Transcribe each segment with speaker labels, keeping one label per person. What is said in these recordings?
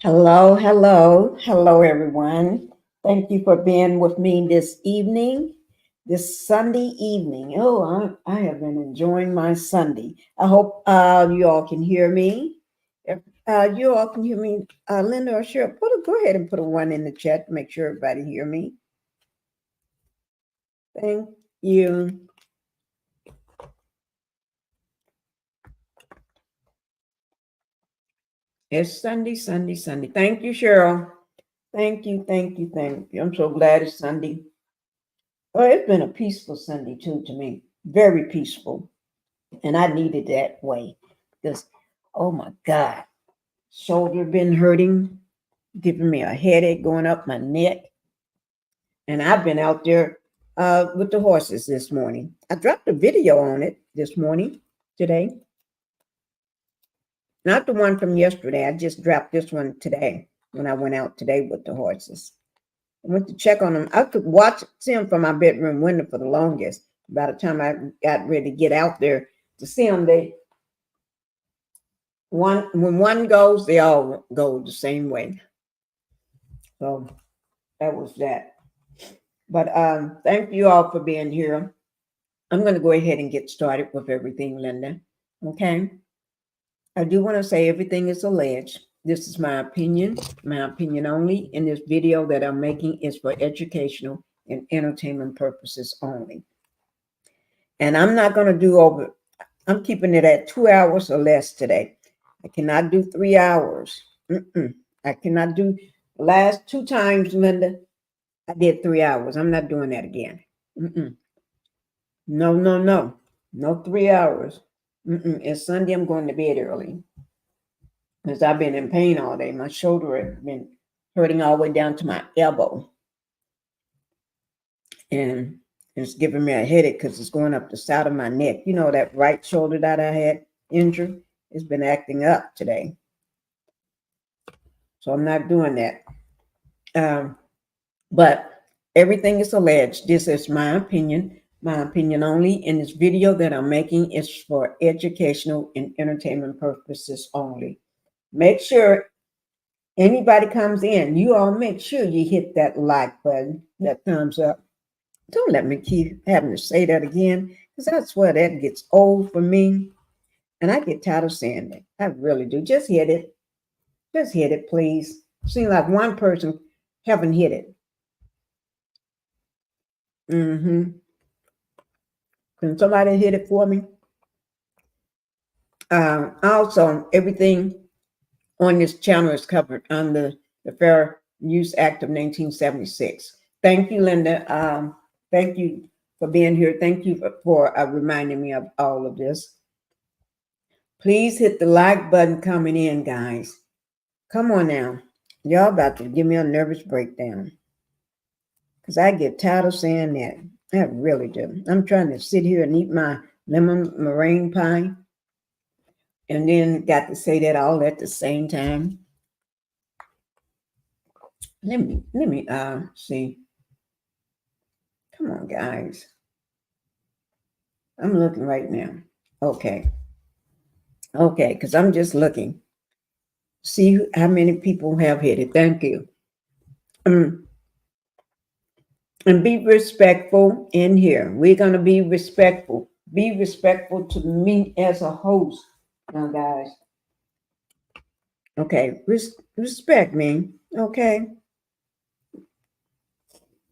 Speaker 1: Hello, hello, hello, everyone. Thank you for being with me this evening, this Sunday evening. I have been enjoying my Sunday. I hope you all can hear me. If you all can hear me, Linda or Cheryl, go ahead and put a one in the chat to make sure everybody hear me. Thank you. It's Sunday, Sunday, Sunday. Thank you, Cheryl. Thank you, thank you, thank you. I'm so glad it's Sunday. Oh, it's been a peaceful Sunday too to me. Very peaceful. And I needed that way because, oh my God, shoulder been hurting, giving me a headache going up my neck. And I've been out there with the horses this morning. I dropped a video on it this morning, today. Not the one from yesterday. I just dropped this one today when I went out today with the horses. I went to check on them. I could see them from my bedroom window for the longest. By the time I got ready to get out there to see them, when one goes, they all go the same way. So that was that. But thank you all for being here. I'm going to go ahead and get started with everything, Linda. Okay. I do want to say everything is alleged. This is my opinion only. And this video that I'm making is for educational and entertainment purposes only. And I'm not going to I'm keeping it at 2 hours or less today. I cannot do 3 hours. I cannot do the last 2 times, Linda. I did 3 hours. I'm not doing that again. No, no, no. No 3 hours. It's Sunday. I'm going to bed early because I've been in pain all day. My shoulder has been hurting all the way down to my elbow. And it's giving me a headache because it's going up the side of my neck. You know, that right shoulder that I had injured? It's been acting up today. So I'm not doing that. But everything is alleged. This is my opinion only. And this video that I'm making is for educational and entertainment purposes only. Make sure anybody comes in, you all make sure you hit that like button, that thumbs up. Don't let me keep having to say that again, because I swear that gets old for me. And I get tired of saying that. I really do. Just hit it. Just hit it, please. Seems like one person haven't hit it. Can somebody hit it for me? Also, everything on this channel is covered under the Fair Use Act of 1976. Thank you, Linda. Thank you for being here. Thank you for reminding me of all of this. Please hit the like button coming in, guys. Come on now. Y'all about to give me a nervous breakdown. Because I get tired of saying that. I really do. I'm trying to sit here and eat my lemon meringue pie. And then got to say that all at the same time. Let me see. Come on, guys. I'm looking right now. Okay, because I'm just looking. See how many people have hit it. Thank you. And be respectful in here. We're going to be respectful. Be respectful to me as a host. Now, guys. Okay, respect me. Okay.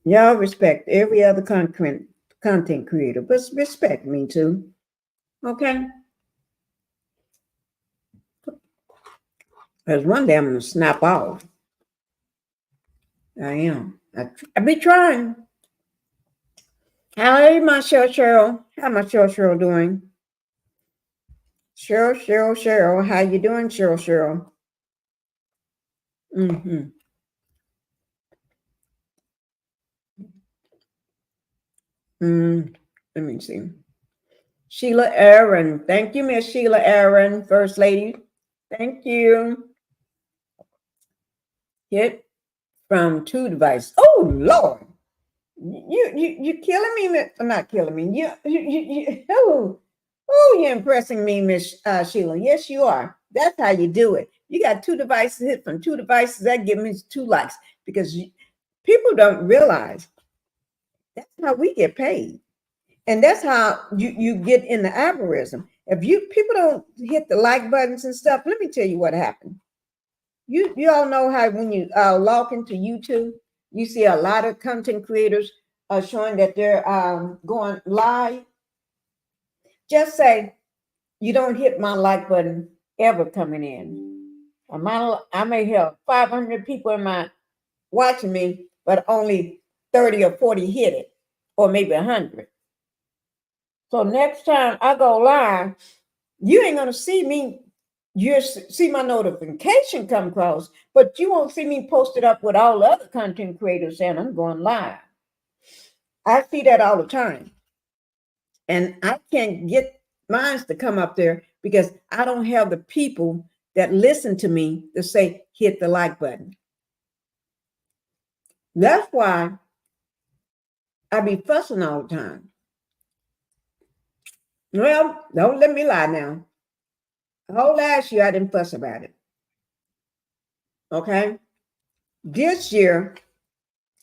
Speaker 1: Y'all respect every other content creator, but respect me too. Okay? Because one day I'm going to snap off. I am. I be trying. Hey, my Cheryl. How my Cheryl doing? Cheryl. How you doing, Cheryl? Let me see. Sheila Aaron. Thank you, Miss Sheila Aaron, First Lady. Thank you. Hit from 2 devices. Oh, Lord. You killing me, not killing me. You're impressing me, Miss Sheila. Yes, you are. That's how you do it. You got 2 devices hit from 2 devices. That gives me 2 likes because people don't realize that's how we get paid. And that's how you get in the algorithm. If people don't hit the like buttons and stuff, let me tell you what happened. You all know how when you log into YouTube, you see a lot of content creators showing that they're going live. Just say you don't hit my like button ever coming in. I may have 500 people in my watching me, but only 30 or 40 hit it, or maybe 100. So next time I go live, you ain't gonna see me. You see my notification come across, but you won't see me posted up with all the other content creators saying I'm going live. I see that all the time, and I can't get mine to come up there because I don't have the people that listen to me to say hit the like button. That's why I be fussing all the time. Well, don't let me lie now. The whole last year I didn't fuss about it. Okay? This year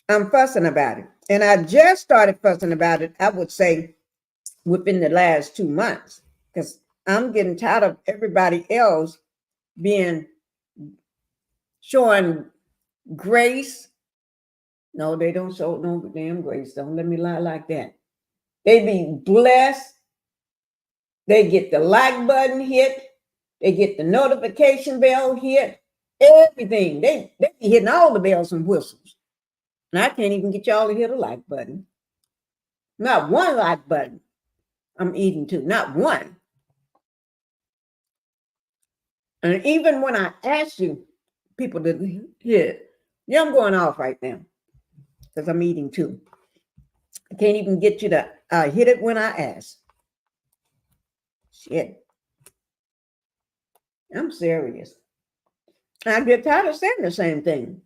Speaker 1: I'm fussing about it. And I just started fussing about it, I would say, within the last 2 months. Because I'm getting tired of everybody else showing grace. No, they don't show no damn grace. Don't let me lie like that. They be blessed. They get the like button hit. They get the notification bell hit. Everything. They be hitting all the bells and whistles. And I can't even get y'all to hit a like button. Not one like button. I'm eating too. Not one. And even when I ask you people to hit, yeah, I'm going off right now because I'm eating too. I can't even get you to hit it when I ask. Shit. I'm serious. I get tired of saying the same thing.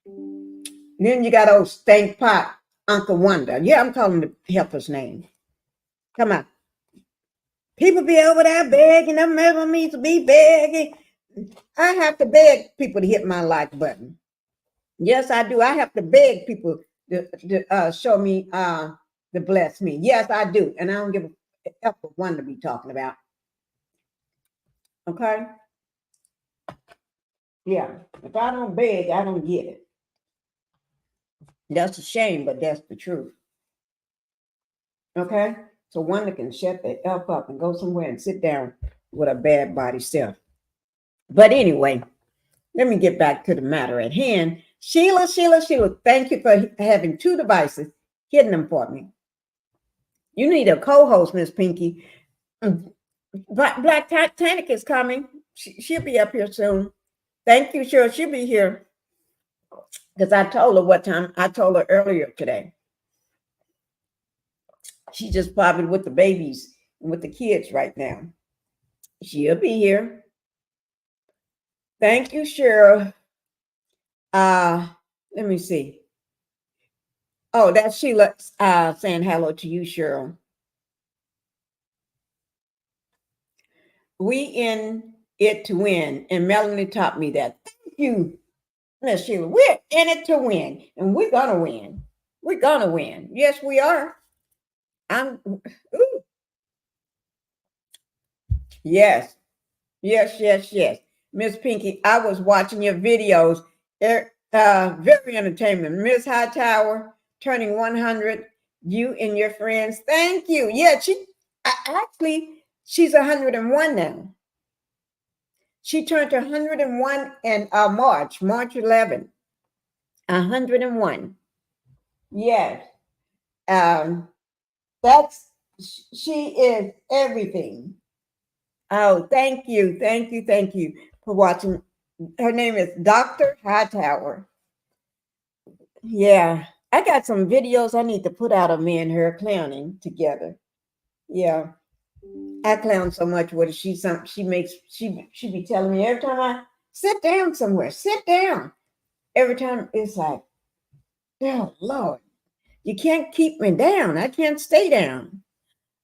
Speaker 1: Then you got old stank pot, Uncle Wonder. Yeah, I'm calling the helper's name. Come on. People be over there begging. Them never means to be begging. I have to beg people to hit my like button. Yes, I do. I have to beg people to show me, to bless me. Yes, I do. And I don't give a F for one to be talking about. Okay? Yeah. If I don't beg, I don't get it. That's a shame, but that's the truth. Okay? So one that can shut the F up and go somewhere and sit down with a bad body self. But anyway, let me get back to the matter at hand. Sheila, thank you for having 2 devices, hitting them for me. You need a co-host, Miss Pinkie. Black Titanic is coming. She'll be up here soon. Thank you, sure. She'll be here. Because I told her what time. I told her earlier today. She's just probably with the babies and with the kids right now. She'll be here. Thank you, Cheryl. Let me see. Oh, that's Sheila saying hello to you, Cheryl. We in it to win. And Melanie taught me that. Thank you, Miss Sheila. We're in it to win. And we're going to win. We're going to win. Yes, we are. Yes. Miss Pinkie, I was watching your videos. They're very entertaining. Miss Hightower turning 100. You and your friends. Thank you. Yeah, she's 101 now. She turned to 101 in March 11. 101. Yes. She is everything. Oh, thank you for watching. Her name is Dr. Hightower. Yeah, I got some videos I need to put out of me and her clowning together. Yeah, I clown so much with her. She be telling me every time I sit down somewhere, sit down. Every time it's like, oh Lord, you can't keep me down. I can't stay down.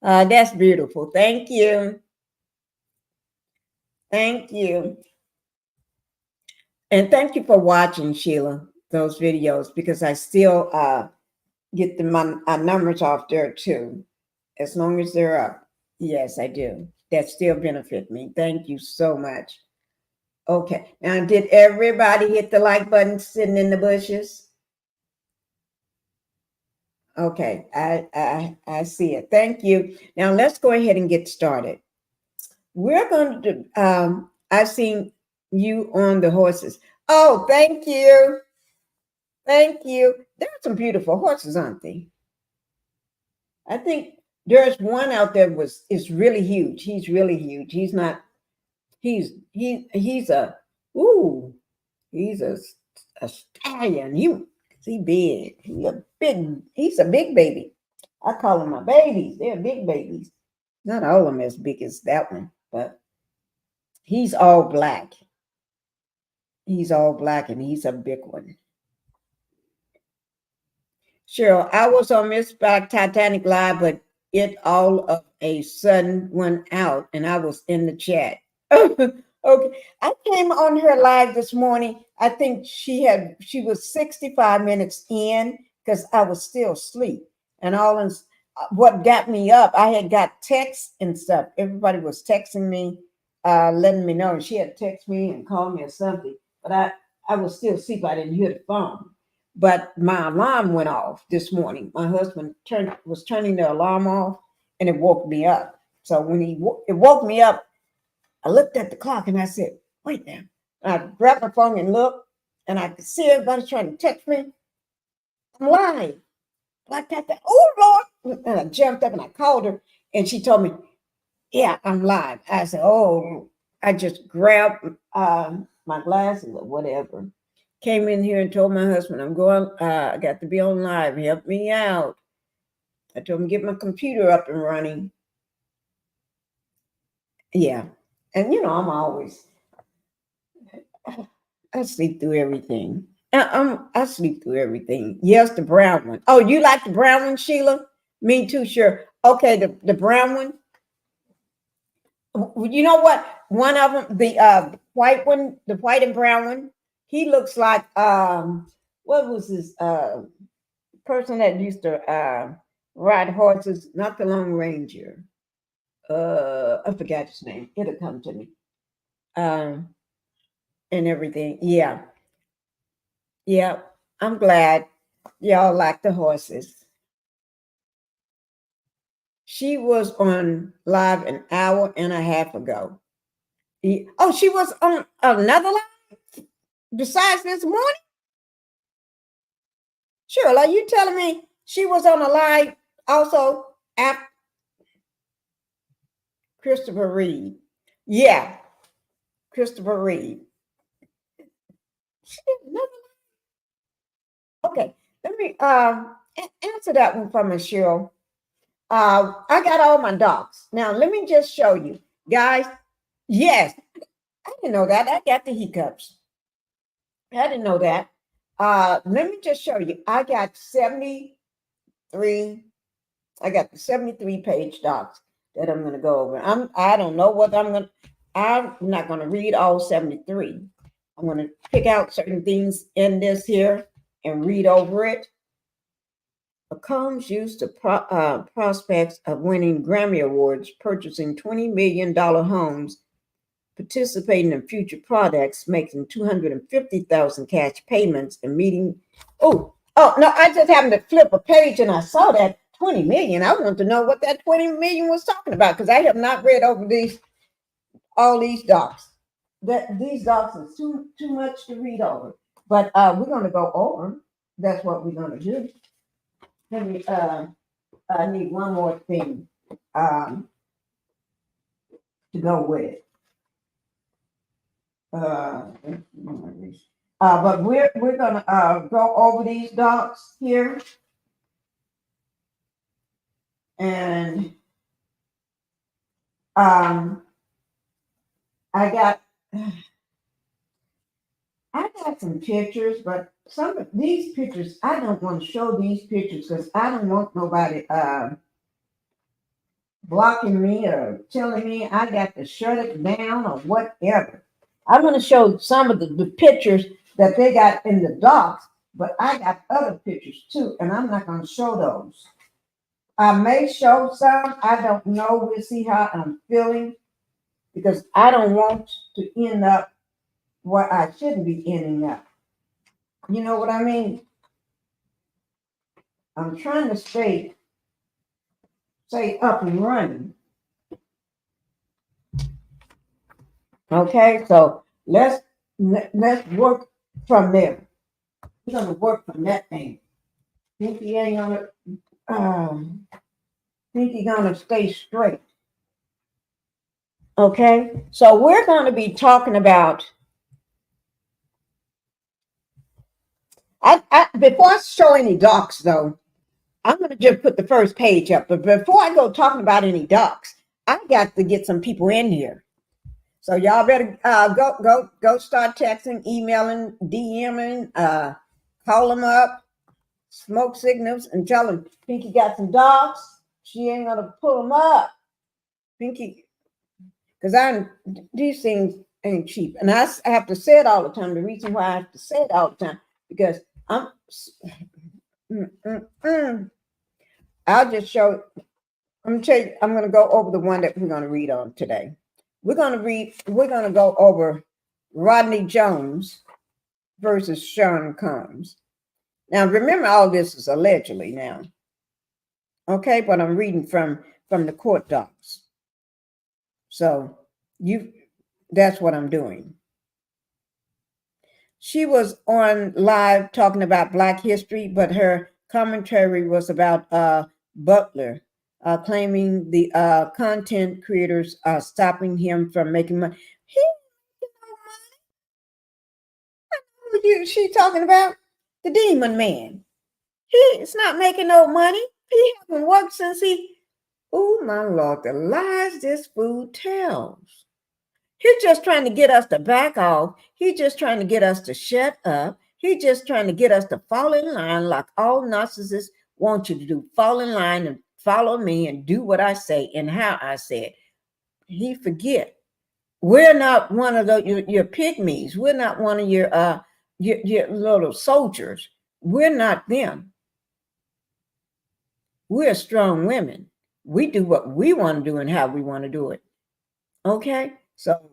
Speaker 1: That's beautiful. Thank you. Thank you. And thank you for watching, Sheila, those videos, because I still get my numbers off there too. As long as they're up. Yes, I do. That still benefit me. Thank you so much. Okay. Now, did everybody hit the like button sitting in the bushes? Okay. I see it. Thank you. Now, let's go ahead and get started. We're going to do, I've seen you on the horses. Oh, thank you. Thank you. There are some beautiful horses, aren't they? I think there's one out there is really huge. He's really huge. He's not, he's a, ooh, he's a stallion. He big. He's a big baby. I call them my babies. They're big babies. Not all of them as big as that one, but he's all black. He's all black and he's a big one. Cheryl, I was on Miss Back Titanic Live, but it all of a sudden went out and I was in the chat. Okay. I came on her live this morning. I think she was 65 minutes in because I was still asleep. And what got me up, I had got texts and stuff. Everybody was texting me, letting me know. She had texted me and called me or something. But I was still asleep. I didn't hear the phone. But my alarm went off this morning. My husband was turning the alarm off and it woke me up. So when it woke me up, I looked at the clock and I said, wait now. And I grabbed my phone and looked and I could see everybody trying to text me. I'm live. Like that. Oh, Lord. And I jumped up and I called her and she told me, yeah, I'm live. I said, oh, I just grabbed my glasses or whatever. Came in here and told my husband, I got to be on live. Help me out. I told him, get my computer up and running. Yeah. And, I sleep through everything. I sleep through everything. Yes, the brown one. Oh, you like the brown one, Sheila? Me too, sure. Okay, the brown one. You know what? One of them, the white one, the white and brown one, he looks like what was this person that used to ride horses, not the Lone Ranger. I forgot his name. It'll come to me. And everything. Yeah. Yeah. I'm glad y'all like the horses. She was on live an hour and a half ago. Oh, she was on another live besides this morning? Sure. Are you telling me she was on a live also after Christopher Reed? Yeah. Christopher Reed. She did another live? Okay. Let me answer that one for me, Cheryl. I got all my docs. Now, let me just show you. Guys, yes, I didn't know that. I got the hiccups. I didn't know that. Let me just show you. I got 73. I got the 73-page docs that I'm going to go over. I don't know what I'm not going to read all 73. I'm going to pick out certain things in this here and read over it. Combs used the prospects of winning Grammy Awards, purchasing $20 million homes, participating in future products, making $250,000 cash payments, and meeting. Oh no! I just happened to flip a page and I saw that 20 million. I want to know what that 20 million was talking about because I have not read over all these docs. These docs are too much to read over. But we're going to go over. That's what we're going to do. Let me, I need one more thing to go with it. But we're gonna go over these docs here, and I got some pictures, but some of these pictures I don't want to show these pictures because I don't want nobody blocking me or telling me I got to shut it down or whatever. I'm going to show some of the pictures that they got in the docs, but I got other pictures too, and I'm not going to show those. I may show some. I don't know. We'll see how I'm feeling because I don't want to end up where I shouldn't be ending up. You know what I mean? I'm trying to stay up and running. Okay, so let's work from there. We're gonna work from that thing. Pinkie ain't gonna Pinkie gonna stay straight. Okay, so we're gonna be talking about. Before I show any docs though, I'm gonna just put the first page up. But before I go talking about any docs, I got to get some people in here. So y'all better go start texting, emailing, DMing, call them up, smoke signals, and tell them Pinkie got some dogs. She ain't gonna pull them up, Pinkie, because these things ain't cheap, and I have to say it all the time. The reason why I have to say it all the time because I'll just show. I'm gonna tell you. I'm gonna go over the one that we're gonna read on today. We're gonna go over Rodney Jones versus Sean Combs. Now, remember, all this is allegedly now. Okay, but I'm reading from the court docs. So that's what I'm doing. She was on live talking about Black history, but her commentary was about Butler, claiming the content creators are stopping him from making money. He making no money. Who she talking about? The Demon Man. He's not making no money. He hasn't worked since he. Oh my Lord, the lies this fool tells. He's just trying to get us to back off. He's just trying to get us to shut up. He's just trying to get us to fall in line like all narcissists want you to do. Fall in line and follow me and do what I say and how I say it. He forget. We're not one of your pygmies. We're not one of your little soldiers. We're not them. We're strong women. We do what we want to do and how we want to do it. Okay? So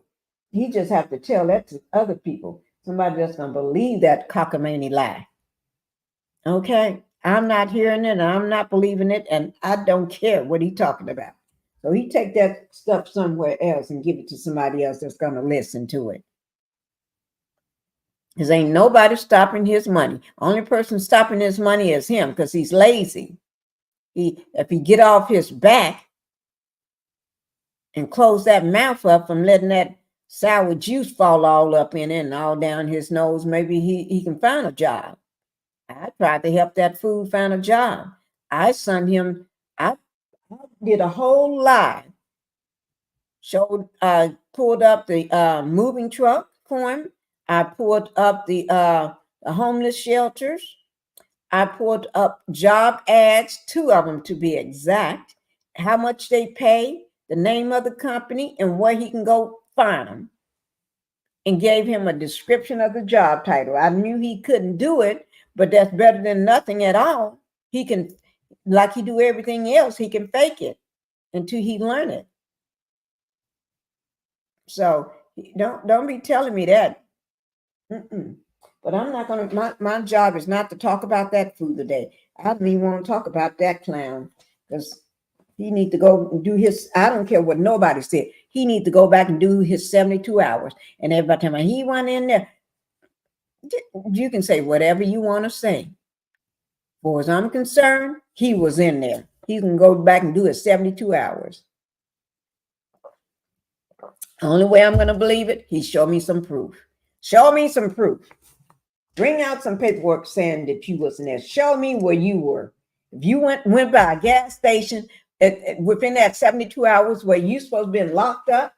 Speaker 1: he just have to tell that to other people. Somebody that's going to believe that cockamamie lie. Okay? I'm not hearing it, and I'm not believing it, and I don't care what he's talking about. So he take that stuff somewhere else and give it to somebody else that's going to listen to it. Because ain't nobody stopping his money. Only person stopping his money is him because he's lazy. If he get off his back and close that mouth up from letting that sour juice fall all up in it and all down his nose, maybe he can find a job. I tried to help that fool find a job. I did a whole lie. Pulled up the moving truck for him. I pulled up the homeless shelters. I pulled up job ads, 2 of them to be exact, how much they pay, the name of the company, and where he can go find them, and gave him a description of the job title. I knew he couldn't do it, but that's better than nothing at all. He can, like he do everything else, he can fake it until he learn it. So don't be telling me that. But I'm not going to, my job is not to talk about that fool today. I don't even want to talk about that clown because he need to go and do his, I don't care what nobody said. He need to go back and do his 72 hours. And everybody tell me he went in there. You can say whatever you want to say. As far as I'm concerned, he was in there. He can go back and do his 72 hours. The only way I'm going to believe it, he showed me some proof. Show me some proof. Bring out some paperwork saying that you wasn't there. Show me where you were. If you went by a gas station within that 72 hours where you supposed to be locked up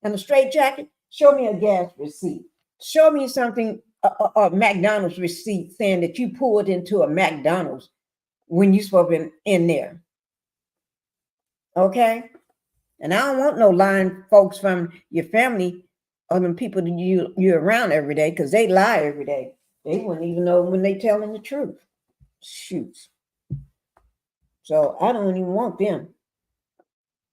Speaker 1: in a straitjacket, show me a gas receipt. Show me something, a McDonald's receipt saying that you pulled into a McDonald's when you supposed to be in there. Okay? And I don't want no lying folks from your family or them people that you're around every day, because they lie every day. They wouldn't even know when they telling the truth. Shoot. So I don't even want them.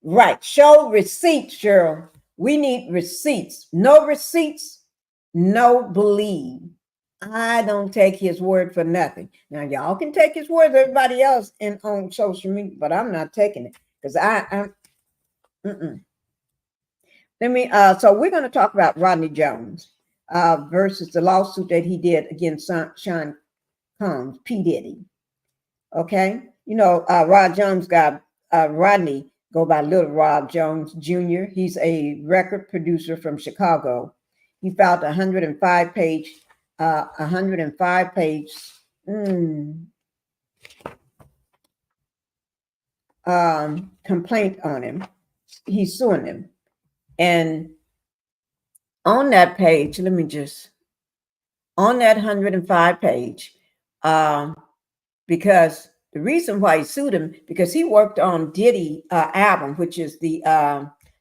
Speaker 1: Right. Show receipts, Cheryl. We need receipts. No receipts, no believe. I don't take his word for nothing. Now y'all can take his word, everybody else in on social media, but I'm not taking it because I'm. Let me. So we're going to talk about Rodney Jones versus the lawsuit that he did against Sean Combs, P Diddy. Okay, you know, Rod Jones got Rodney go by Little Rob Jones Jr. He's a record producer from Chicago. He filed a 105 page complaint on him. He's suing him. And on that page, on that 105 page, because the reason why he sued him, because he worked on Diddy album, which is the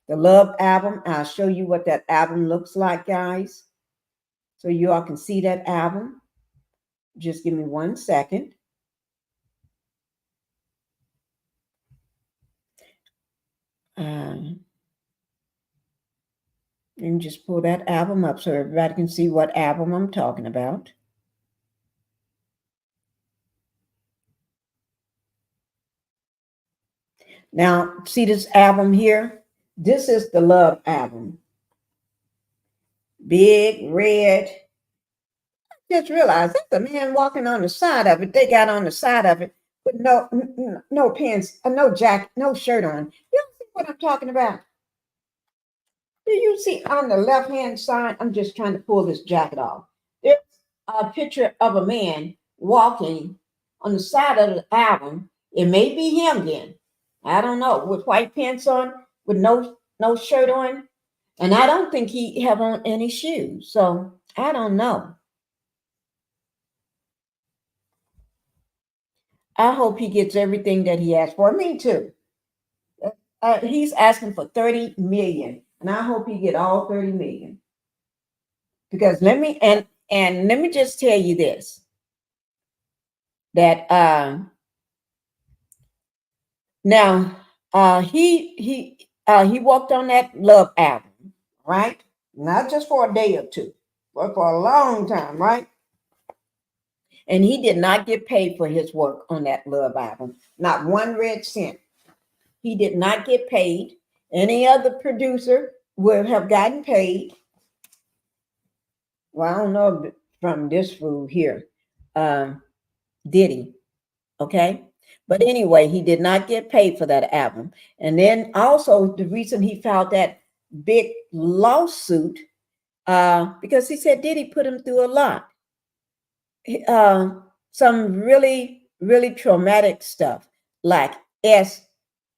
Speaker 1: Love album. I'll show you what that album looks like, guys, so you all can see that album. Just give me 1 second. You can just pull that album up so everybody can see what album I'm talking about. Now, see this album here? This is the Love album. Big, red. Just realized that's a man walking on the side of it. They got on the side of it with no pants, no jacket, no shirt on. You don't see what I'm talking about? Do you see on the left-hand side? I'm just trying to pull this jacket off. There's a picture of a man walking on the side of the album. It may be him then. I don't know. With white pants on, with no shirt on. And I don't think he have on any shoes. So I don't know. I hope he gets everything that he asked for. Me too. He's asking for 30 million. And I hope he get all 30 million. Because let me just tell you this. That now he worked on that Love album, right? Not just for a day or two, but for a long time, right? And he did not get paid for his work on that Love album. Not one red cent. He did not get paid. Any other producer would have gotten paid. Well, I don't know from this fool here, Diddy. Okay. But anyway, he did not get paid for that album. And then also the reason he filed that big lawsuit, because he said Diddy put him through a lot. Some really, really traumatic stuff like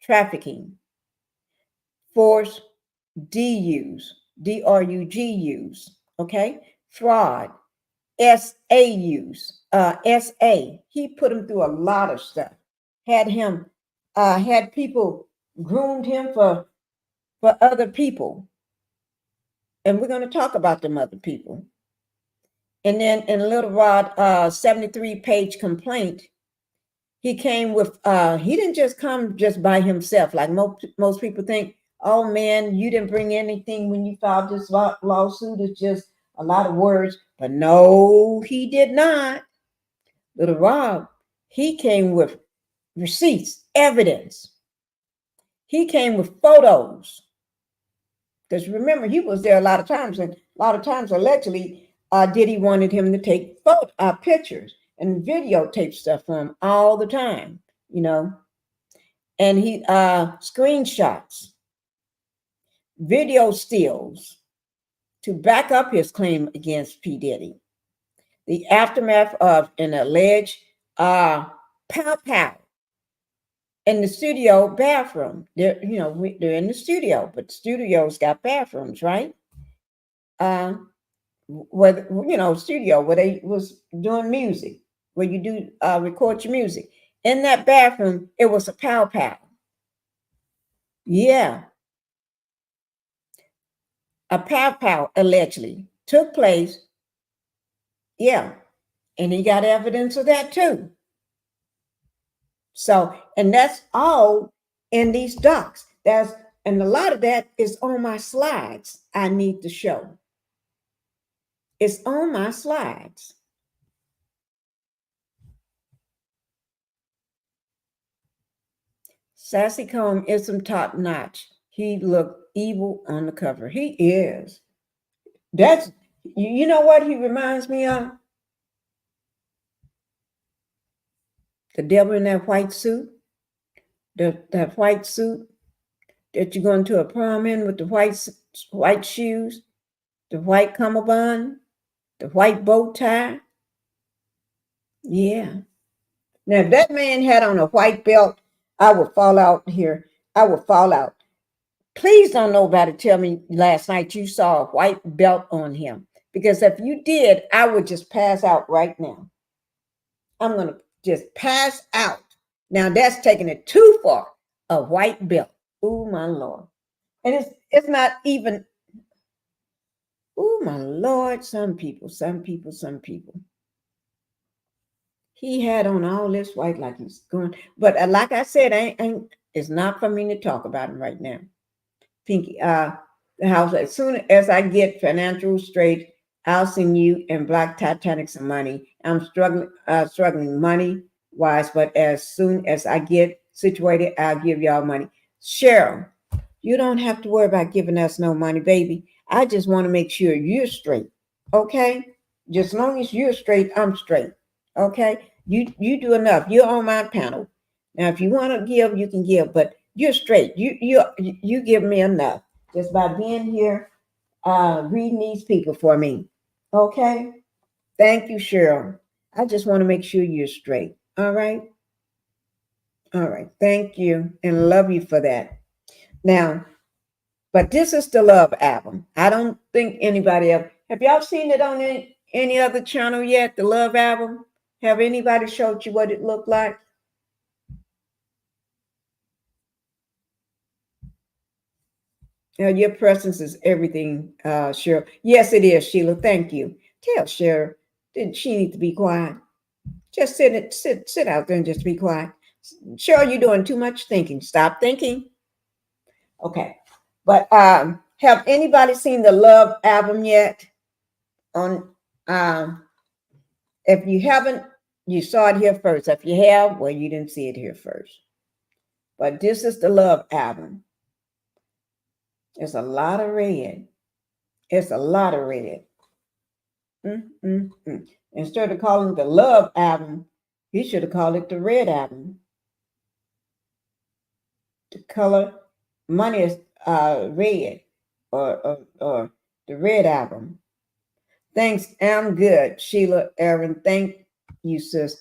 Speaker 1: trafficking, force DRUGs, okay, fraud, SAUs, SA. He put him through a lot of stuff. Had people groomed him for other people, and we're going to talk about them other people. And then in Little Rod 73-page complaint, he came with, he didn't just come just by himself. Like most people think, oh man, you didn't bring anything when you filed this lawsuit. It's just a lot of words. But no, he did not. Little Rob, he came with receipts, evidence. He came with photos. Because remember, he was there a lot of times, and a lot of times allegedly, Diddy wanted him to take pictures and videotape stuff for him all the time, you know. And he screenshots, video stills to back up his claim against P. Diddy. The aftermath of an alleged pow pow in the studio bathroom. They're in the studio, but studios got bathrooms, right? Studio where they was doing music, where you do record your music. In that bathroom, it was a pow pow. Yeah, a pow allegedly took place. Yeah, and he got evidence of that too. So, and that's all in these docs. And a lot of that is on my slides. I need to show. It's on my slides. Sassy Comb isn't top notch. He looked evil on the cover. He is. That's, you know what he reminds me of? The devil in that white suit. That white suit that you're going to a prom in with the white shoes, the white cummerbund, the white bow tie. Yeah. Now, if that man had on a white belt, I would fall out here. I would fall out. Please don't nobody tell me last night you saw a white belt on him. Because if you did, I would just pass out right now. I'm going to just pass out. Now, that's taking it too far. A white belt. Oh, my Lord. And it's not even, oh, my Lord. Some people. He had on all this white like he's going. But like I said, it's not for me to talk about him right now. Pinkie, the house, as soon as I get financial straight, I'll send you and Black Titanic some money. I'm struggling money wise, but as soon as I get situated, I'll give y'all money. Cheryl, you don't have to worry about giving us no money, baby. I just want to make sure you're straight. Okay? Just as long as you're straight, I'm straight. Okay? You do enough. You're on my panel. Now, if you want to give, you can give, but you're straight. You give me enough just by being here, reading these people for me. Okay? Thank you, Cheryl. I just want to make sure you're straight. All right? All right. Thank you and love you for that. Now, but this is the Love album. I don't think anybody else. Have y'all seen it on any other channel yet? The Love album? Have anybody showed you what it looked like? Your presence is everything, Cheryl. Yes, it is, Sheila. Thank you. Tell Cheryl that she needs to be quiet. Just sit out there and just be quiet. Cheryl, you're doing too much thinking. Stop thinking. Okay. But have anybody seen the Love album yet? On if you haven't, you saw it here first. If you have, well, you didn't see it here first. But this is the Love album. It's a lot of red. It's a lot of red. Instead of calling it the Love album, he should have called it the Red album. The color money is red, or the Red album. Thanks, I'm good, Sheila, Aaron. Thank you, sis.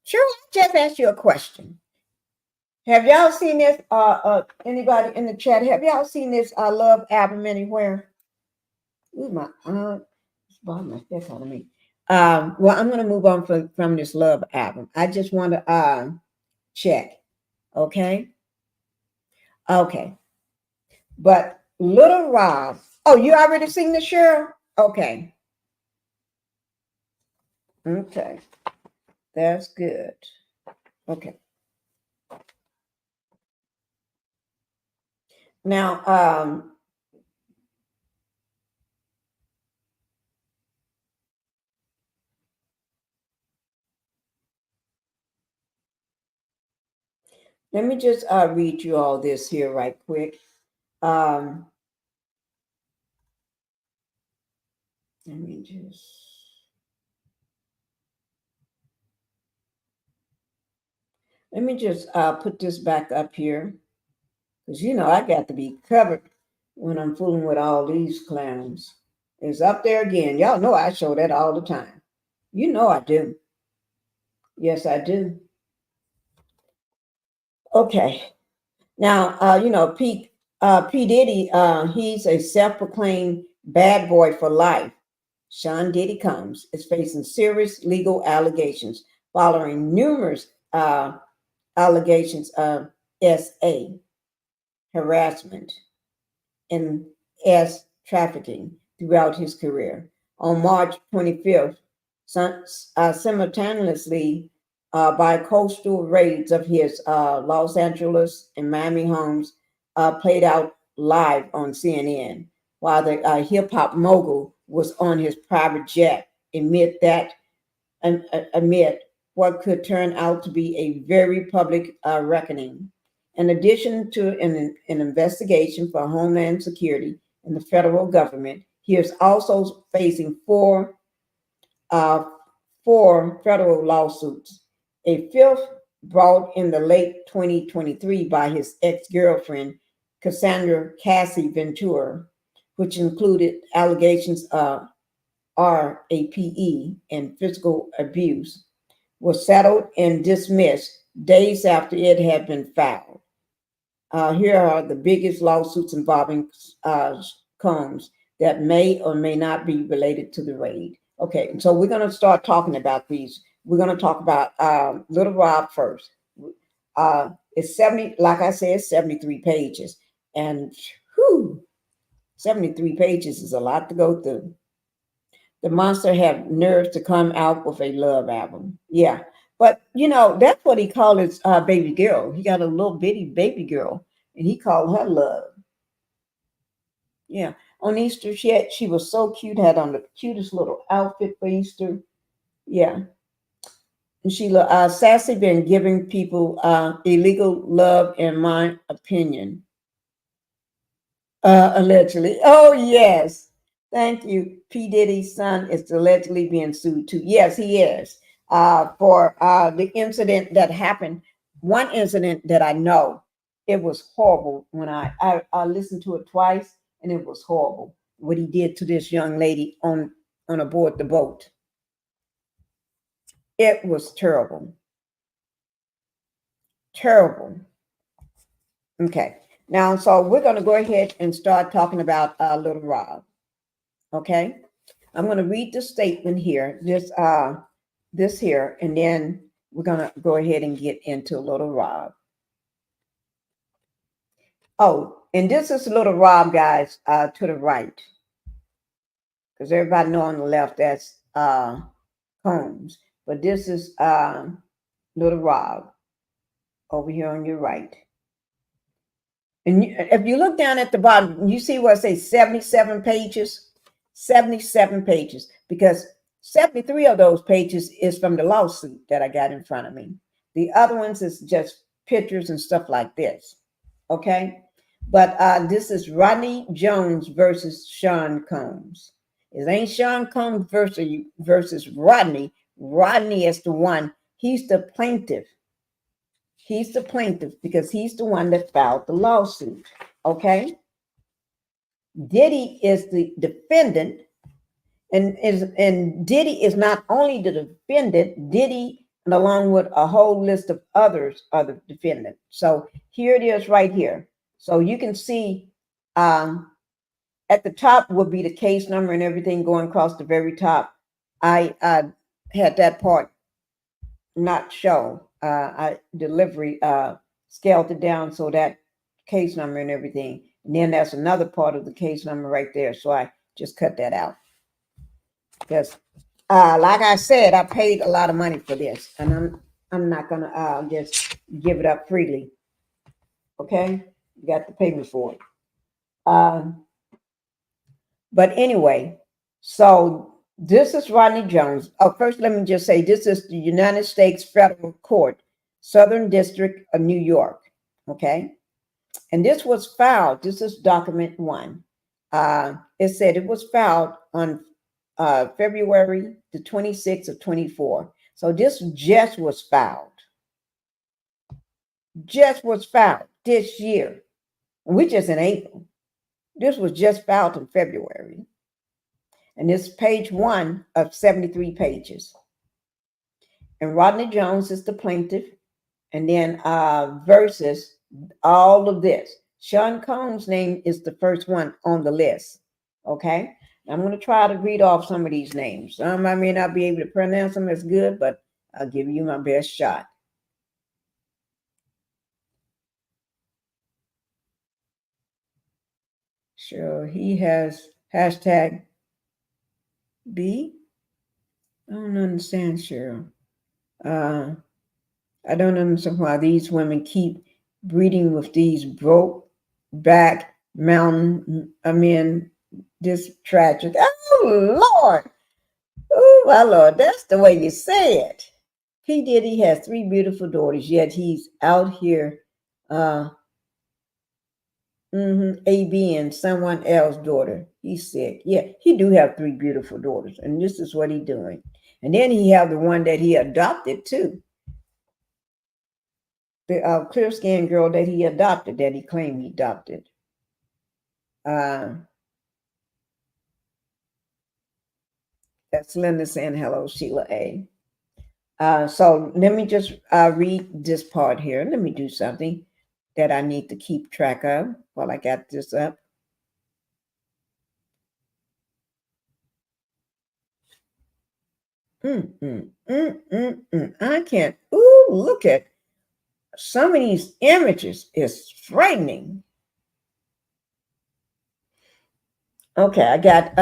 Speaker 1: Sure, I just asked you a question. Have y'all seen this? Anybody in the chat? Have y'all seen this Love album anywhere? Ooh, my it's bothering my heck out of me. Well, I'm going to move on from this Love album. I just want to check. Okay. But Little Rob. Oh, you already seen the Cheryl? Okay. That's good. Okay. Now, let me just read you all this here right quick. Let me just put this back up here, because I got to be covered when I'm fooling with all these clowns. It's up there again. Y'all know I show that all the time. I do. Yes, I do. Okay. Now, P. Diddy, he's a self-proclaimed bad boy for life. Sean Diddy Combs is facing serious legal allegations following numerous allegations of SA. harassment, and as trafficking throughout his career. On March 25th, simultaneously by coastal raids of his Los Angeles and Miami homes played out live on CNN, while the hip hop mogul was on his private jet amid what could turn out to be a very public reckoning. In addition to an investigation for Homeland Security and the federal government, he is also facing uh, four federal lawsuits. A fifth brought in the late 2023 by his ex-girlfriend, Cassandra Cassie Ventura, which included allegations of RAPE and physical abuse, was settled and dismissed days after it had been filed. Here are the biggest lawsuits involving Combs that may or may not be related to the raid. Okay, so we're going to start talking about these. We're going to talk about Little Rob first. It's 70, like I said, 73 pages. And whew, 73 pages is a lot to go through. The monster had nerves to come out with a love album. Yeah. But, that's what he called his baby girl. He got a little bitty baby girl, and he called her Love. Yeah. On Easter, she was so cute, had on the cutest little outfit for Easter. Yeah. And Sassy been giving people illegal love, in my opinion. Allegedly. Oh, yes. Thank you. P. Diddy's son is allegedly being sued too. Yes, he is. For the incident that happened. One incident that I know, it was horrible when I listened to it twice, and it was horrible what he did to this young lady on aboard the boat. It was terrible. Terrible. Okay. Now, so we're going to go ahead and start talking about Little Rob. Okay. I'm going to read the statement here, this here, and then we're going to go ahead and get into Little Rob. Oh, and this is Little Rob, guys, to the right. Because everybody know on the left, that's Combs. But this is Little Rob over here on your right. And if you look down at the bottom, you see where it says 77 pages? 77 pages. Because 73 of those pages is from the lawsuit that I got in front of me. The other ones is just pictures and stuff like this. Okay? But this is Rodney Jones versus Sean Combs. It ain't Sean Combs versus Rodney. Rodney is the one. He's the plaintiff. He's the plaintiff because he's the one that filed the lawsuit. Okay? Diddy is the defendant. And Diddy is not only the defendant, Diddy, and along with a whole list of others, are the defendant. So here it is right here. So you can see at the top will be the case number and everything going across the very top. I had that part not show. I delivery scaled it down so that case number and everything. And then there's another part of the case number right there. So I just cut that out. Because like I said, I paid a lot of money for this, and I'm not gonna just give it up freely. Okay, you got to pay me for it. But anyway, so this is Rodney Jones. Oh, first, let me just say this is the United States Federal Court, Southern District of New York. Okay, and this was filed. This is document 1. It said it was filed on February the 26th of 24. So this just was filed. Just was filed this year. We just in April. This was just filed in February. And it's page 1 of 73 pages. And Rodney Jones is the plaintiff. And then versus all of this. Sean Combs' name is the first one on the list. Okay? I'm going to try to read off some of these names. Some I may not be able to pronounce them as good, but I'll give you my best shot. Sure, he has hashtag B. I don't understand, Cheryl. Uh, I don't understand why these women keep breeding with these broke back mountain. I mean, this tragic. Oh Lord! Oh my Lord! That's the way you say it. P Diddy has 3 beautiful daughters, yet he's out here uh, AB and someone else's daughter. He's sick. Yeah, he do have 3 beautiful daughters, and this is what he doing. And then he have the one that he adopted too. The clear skinned girl that he adopted, that he claimed he adopted. That's Linda saying hello, Sheila A. So let me just read this part here. Let me do something that I need to keep track of while I got this up. I can't. Ooh, look at some of these images. It's frightening. Okay, I got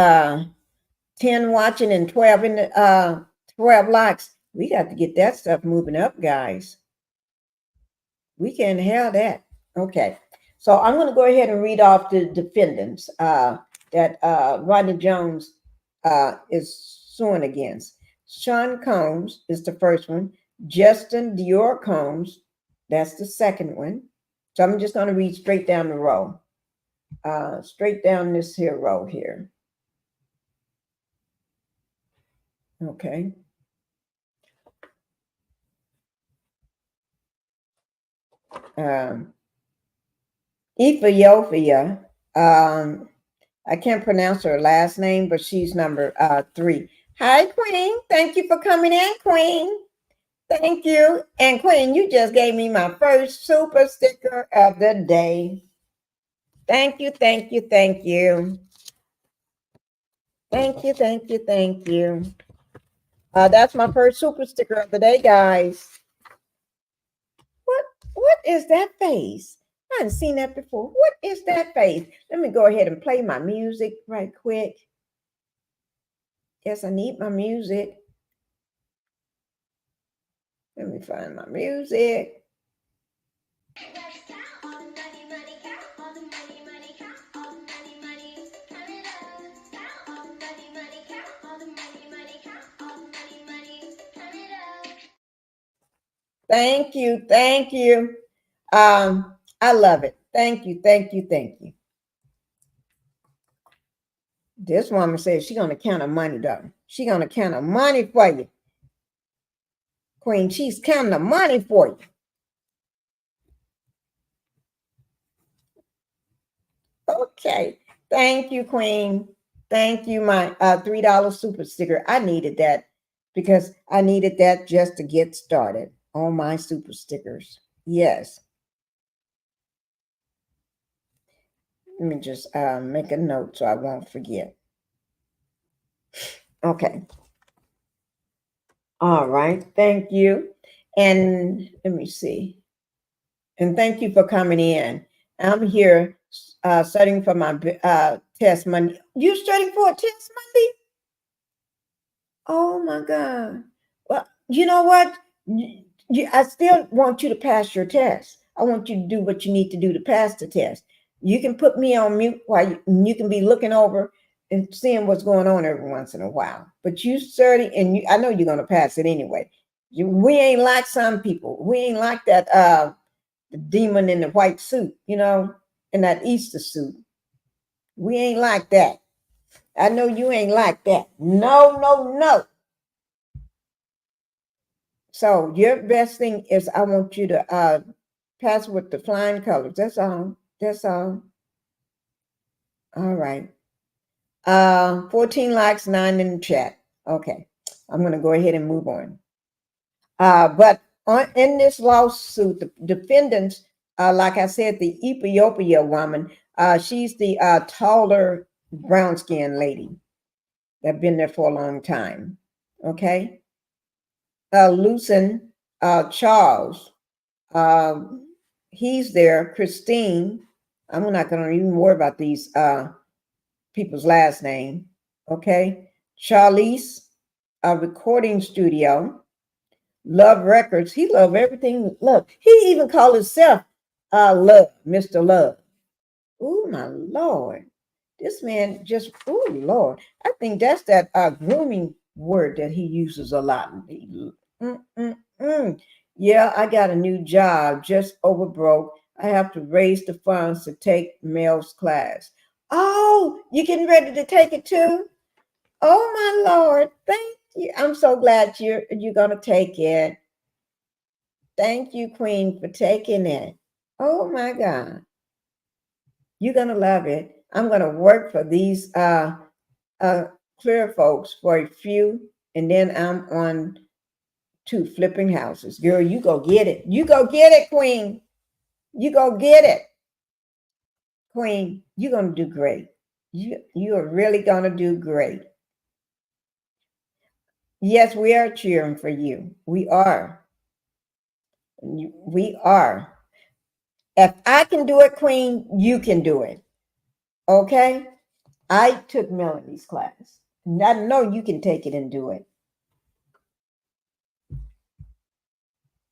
Speaker 1: 10 watching and 12 in the 12 likes. We got to get that stuff moving up, guys. We can't have that. Okay. So I'm going to go ahead and read off the defendants that Rodney Jones is suing against. Sean Combs is the first one. Justin Dior Combs, that's the second one. So I'm just going to read straight down the row. Straight down this here row here. Okay. Ethiopia. I can't pronounce her last name, but she's number 3. Hi, Queen. Thank you for coming in, Queen. Thank you. And Queen, you just gave me my first super sticker of the day. Thank you, thank you, thank you. Thank you, thank you, thank you. That's my first super sticker of the day, guys. What is that face? I haven't seen that before. What is that face? Let me go ahead and play my music right quick. Yes, I need my music. Let me find my music. Thank you, thank you. I love it. Thank you, thank you, thank you. This woman says she's gonna count her money, though. She's gonna count her money for you, Queen. She's counting the money for you. Okay, thank you, Queen. Thank you, my $3 super sticker. I needed that because I needed that just to get started on my super stickers. Yes. Let me just make a note so I won't forget. Okay. All right. Thank you. And let me see. And thank you for coming in. I'm here studying for my test Monday. You studying for a test Monday? Oh my God. Well, you know what? I still want you to pass your test. I want you to do what you need to do to pass the test. You can put me on mute while you can be looking over and seeing what's going on every once in a while. But you study, and I know you're going to pass it anyway. We ain't like some people. We ain't like that the demon in the white suit, in that Easter suit. We ain't like that. I know you ain't like that. No, no, no. So your best thing is I want you to pass with the flying colors. That's all. That's all. All right. 14 likes, 9 in the chat. Okay. I'm going to go ahead and move on. But in this lawsuit, the defendants, like I said, the Ethiopia woman, she's the taller, brown-skinned lady that's been there for a long time. Okay. Lucen Charles, he's there. Christine, I'm not going to even worry about these people's last name. Okay. Charlize, a recording studio. Love Records. He love everything. Love. He even called himself Love, Mr. Love. Oh my Lord. This man just, oh Lord. I think that's that grooming word that he uses a lot. Mm, mm, mm. Yeah, I got a new job, just over broke. I have to raise the funds to take Mel's class. Oh, you getting ready to take it too? Oh my Lord. Thank you. I'm so glad you're gonna take it. Thank you, Queen, for taking it. Oh my God. You're gonna love it. I'm gonna work for these clear folks for a few, and then I'm on to flipping houses. Girl, you go get it. You go get it, Queen. You go get it. Queen, you're gonna do great. You are really gonna do great. Yes, we are cheering for you. We are. We are. If I can do it, Queen, you can do it. Okay? I took Melanie's class. And I know you can take it and do it.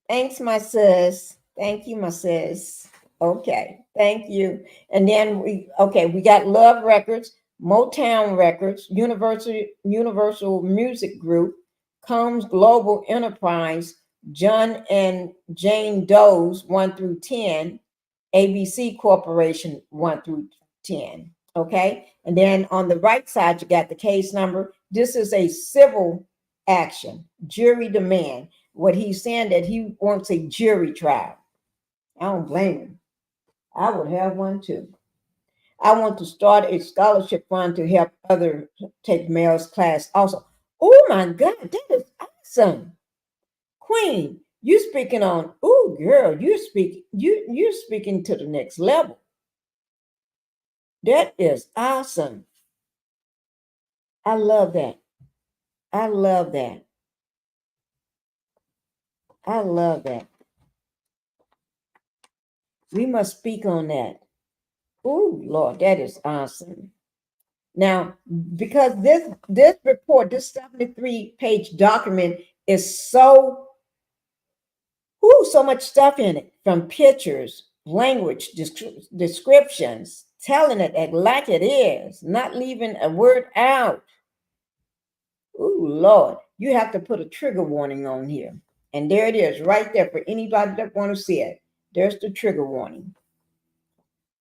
Speaker 1: Thanks, my sis. Thank you, my sis. Okay, thank you. And then we got Love Records, Motown Records, Universal Music Group, Combs Global Enterprise, John and Jane Doe's 1 through 10, ABC Corporation 1 through 10. Okay, and then on the right side, you got the case number. This is a civil action, jury demand. What he's saying that he wants a jury trial. I don't blame him. I would have one too. I want to start a scholarship fund to help others take Mel's class also. Oh my God, that is awesome. Queen, you speaking on, oh girl, you're speaking to the next level. That is awesome. I love that. I love that. I love that. We must speak on that. Oh Lord, that is awesome. Now, because this report, this 73-page document is so much stuff in it, from pictures, language, descriptions, telling it like it is, not leaving a word out. Oh Lord, you have to put a trigger warning on here. And there it is, right there for anybody that want to see it. There's the trigger warning.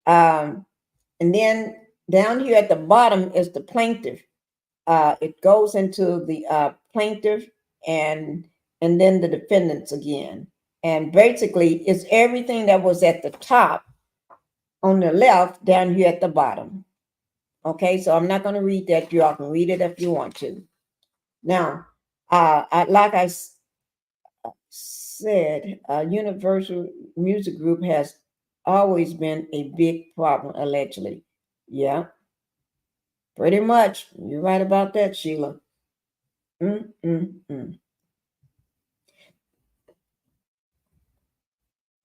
Speaker 1: And then down here at the bottom is the plaintiff. It goes into the plaintiff and then the defendants again. And basically, it's everything that was at the top on the left down here at the bottom. Okay, so I'm not going to read that. You all can read it if you want to. Now, like I said, Universal Music Group has always been a big problem, allegedly. Yeah, pretty much. You're right about that, Sheila.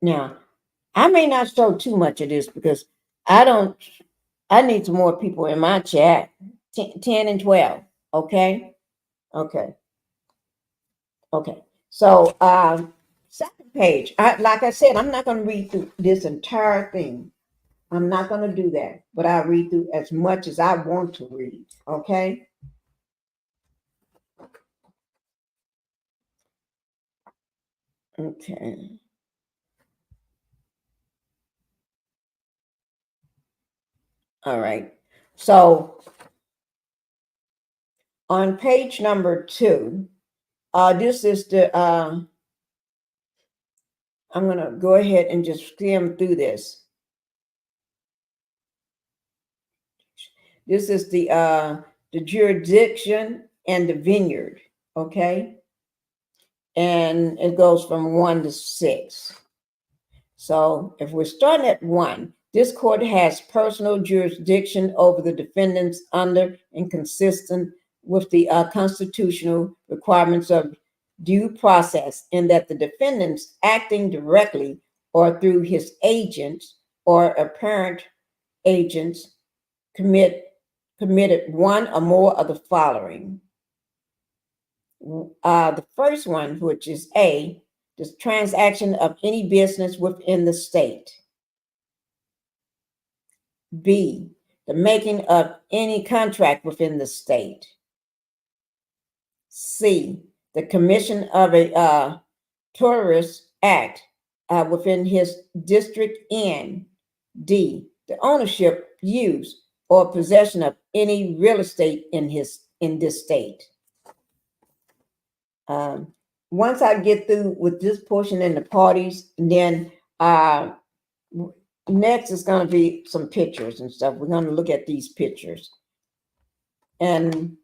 Speaker 1: Now, I may not show too much of this because I need some more people in my chat. 10 and 12. Okay. Okay. Okay. So, second page. Like I said, I'm not going to read through this entire thing. I'm not going to do that, but I'll read through as much as I want to read. Okay. Okay. All right. So on page number 2, this is the I'm going to go ahead and just skim through this. This is the jurisdiction and the vineyard, okay? And it goes from 1 to 6. So if we're starting at 1, this court has personal jurisdiction over the defendants under and consistent with the constitutional requirements of due process, in that the defendants acting directly or through his agents or apparent agents committed one or more of the following. The first one, which is A, the transaction of any business within the state. B, the making of any contract within the state. C, the commission of a tourist act within his district. And D, the ownership, use, or possession of any real estate in this state. Once I get through with this portion in the parties, then next is going to be some pictures and stuff. We're going to look at these pictures. And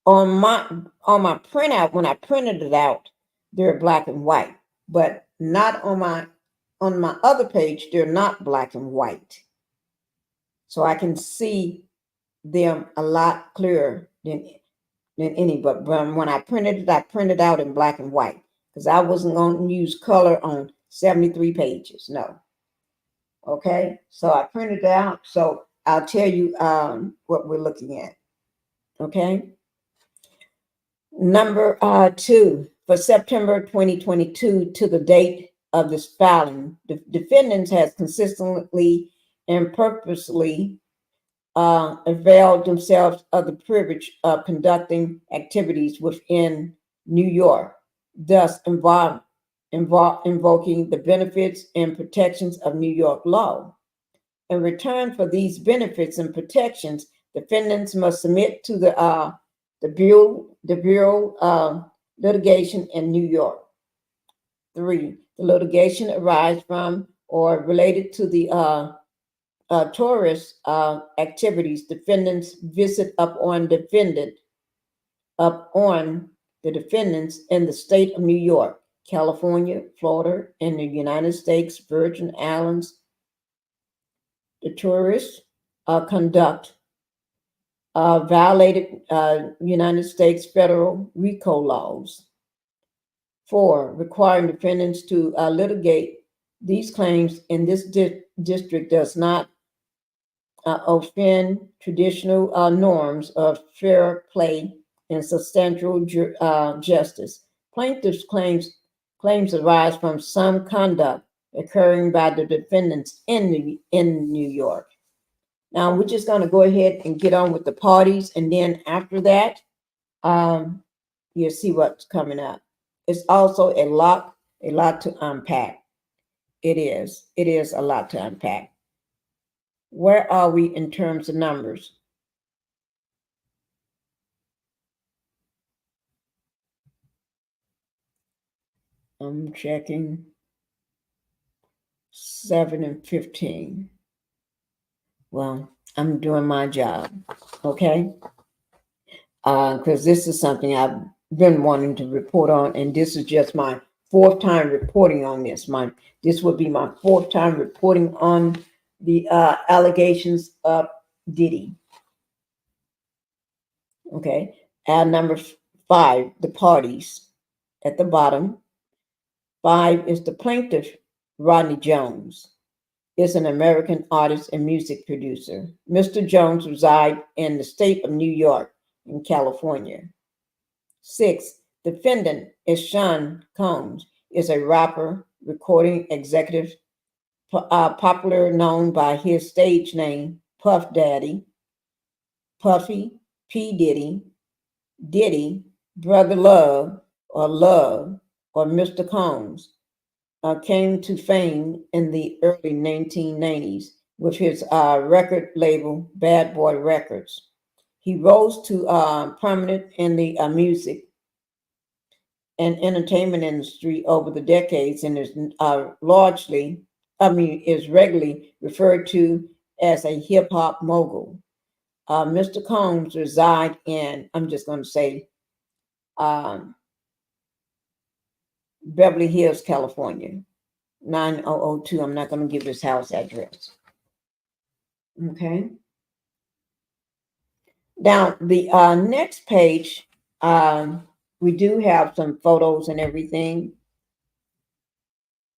Speaker 1: on my printout, when I printed it out, they're black and white, but not on my other page, they're not black and white. So I can see them a lot clearer than any, but when I printed out in black and white because I wasn't going to use color on 73 pages. No. Okay. So I printed it out. So I'll tell you what we're looking at. Okay. Number 2, for September 2022 to the date of this filing, the defendants has consistently and purposely availed themselves of the privilege of conducting activities within New York, thus invoking the benefits and protections of New York law. In return for these benefits and protections, defendants must submit to the Bureau litigation in New York. 3, the litigation arises from or related to the tourist activities defendants visit upon the defendants in the state of New York, California, Florida, and the United States Virgin Islands. The tourists conduct violated United States federal RICO laws. 4, requiring defendants to litigate these claims in this district does not offend traditional norms of fair play and substantial justice. Plaintiffs' claims arise from some conduct occurring by the defendants in New York. Now we're just going to go ahead and get on with the parties, and then after that, you'll see what's coming up. It's also a lot to unpack. It is a lot to unpack. Where are we in terms of numbers? I'm checking 7 and 15. Well, I'm doing my job, okay? Because this is something I've been wanting to report on, and this is just my 4th time reporting on this. This would be my 4th time reporting on the allegations of Diddy. Okay, number 5, the parties at the bottom. 5 is the plaintiff, Rodney Jones, is an American artist and music producer. Mr. Jones resides in the state of New York in California. 6, defendant is Sean Combs, is a rapper, recording executive, popular known by his stage name Puff Daddy, Puffy, P. Diddy, Brother Love, or Mr. Combs. Came to fame in the early 1990s with his record label Bad Boy Records. He rose to prominence in the music and entertainment industry over the decades, and is regularly referred to as a hip hop mogul. Mr. Combs resides in, I'm just going to say, Beverly Hills, California, 9002. I'm not going to give his house address. Okay. Now, the next page, we do have some photos and everything.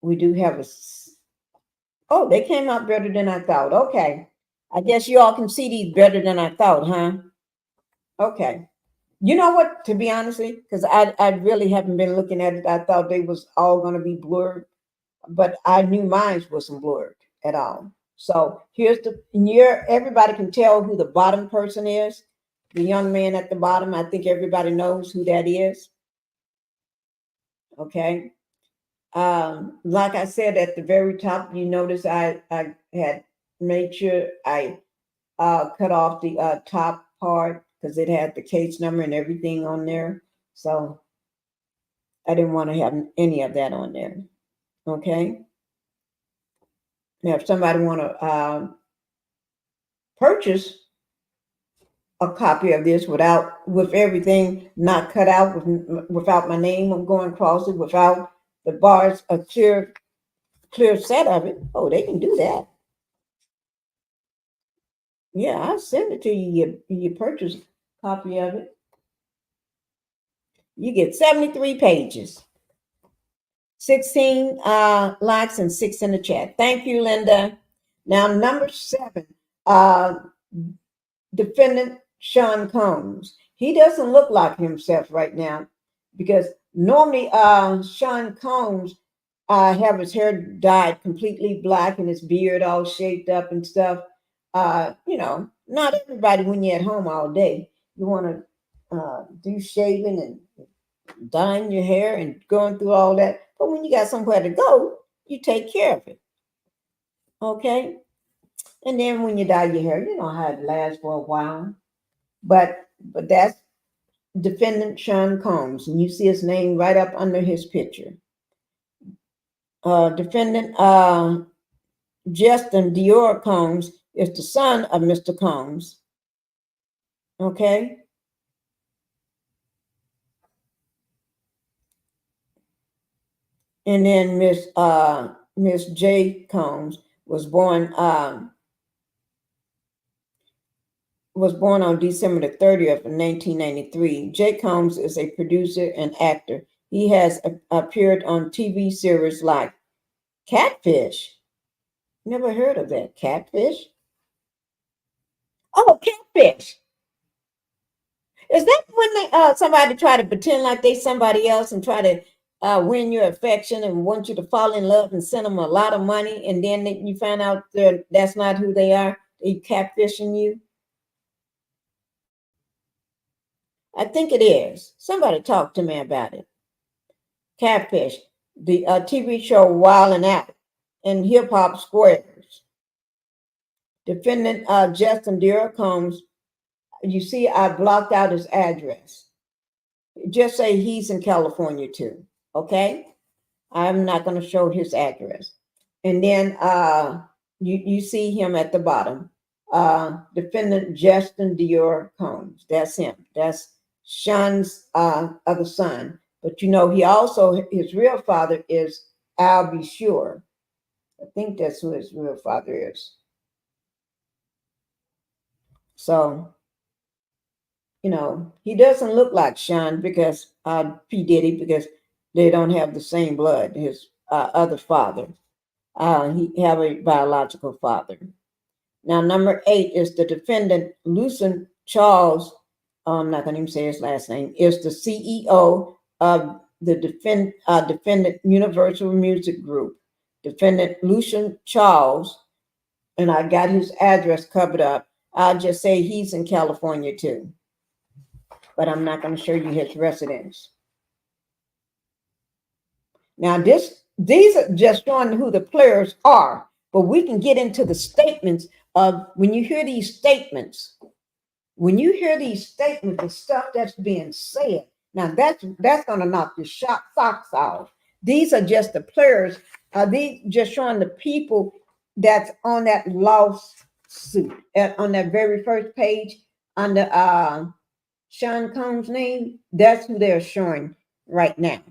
Speaker 1: We do have Oh, they came out better than I thought. Okay. I guess you all can see these better than I thought, huh? Okay. You know what? To be honestly, because I really haven't been looking at it. I thought they was all going to be blurred, but I knew mine wasn't blurred at all. So here's the near. Everybody can tell who the bottom person is. The young man at the bottom. I think everybody knows who that is. Okay. Like I said at the very top, you notice I had made sure I cut off the top part because it had the case number and everything on there. So I didn't want to have any of that on there. Okay. Now, if somebody want to purchase a copy of this with everything not cut out, without my name going across it, without the bars, a clear set of it, oh, they can do that. Yeah, I'll send it to you. You purchase a copy of it. You get 73 pages. 16 likes and 6 in the chat. Thank you, Linda. Now, number 7, uh, defendant Sean Combs. He doesn't look like himself right now because normally Sean Combs have his hair dyed completely black and his beard all shaped up and stuff. Not everybody when you're at home all day, you want to do shaving and dyeing your hair and going through all that. But when you got somewhere to go, you take care of it. Okay? And then when you dye your hair, you know how it lasts for a while. But that's defendant Sean Combs, and you see his name right up under his picture. Defendant Justin Dior Combs is the son of Mr. Combs. Okay? And then Miss J. Combs was born on December the 30th of 1993. J. Combs is a producer and actor. He has appeared on TV series like Catfish. Never heard of that. Catfish? Oh, Catfish. Is that when somebody try to pretend like they somebody else and try to win your affection and want you to fall in love and send them a lot of money, and then you find out that's not who they are? They catfishing you? I think it is. Somebody talk to me about it. Catfish, the TV show Wild and Out and Hip Hop Squares. Defendant Justin Dior Combs, you see I blocked out his address. Just say he's in California too, okay? I'm not going to show his address. And then you see him at the bottom. Defendant Justin Dior Combs. That's him. That's Sean's other son. But he also, his real father is Al B. Sure. I think that's who his real father is. So, he doesn't look like Sean because P. Diddy, because they don't have the same blood. His other father. He have a biological father. Now, number 8 is the defendant, Lucien Charles. I'm not going to even say his last name. Is the CEO of the defendant Universal Music Group. Defendant Lucien Charles, and I got his address covered up. I'll just say he's in California too, but I'm not going to show you his residence. Now, these are just showing who the players are, but we can get into the statements of when you hear these statements. When you hear these statements, the stuff that's being said, now that's going to knock your socks off. These are just the players. These just showing the people that's on that lawsuit on that very first page under Sean Combs' name. That's who they're showing right now.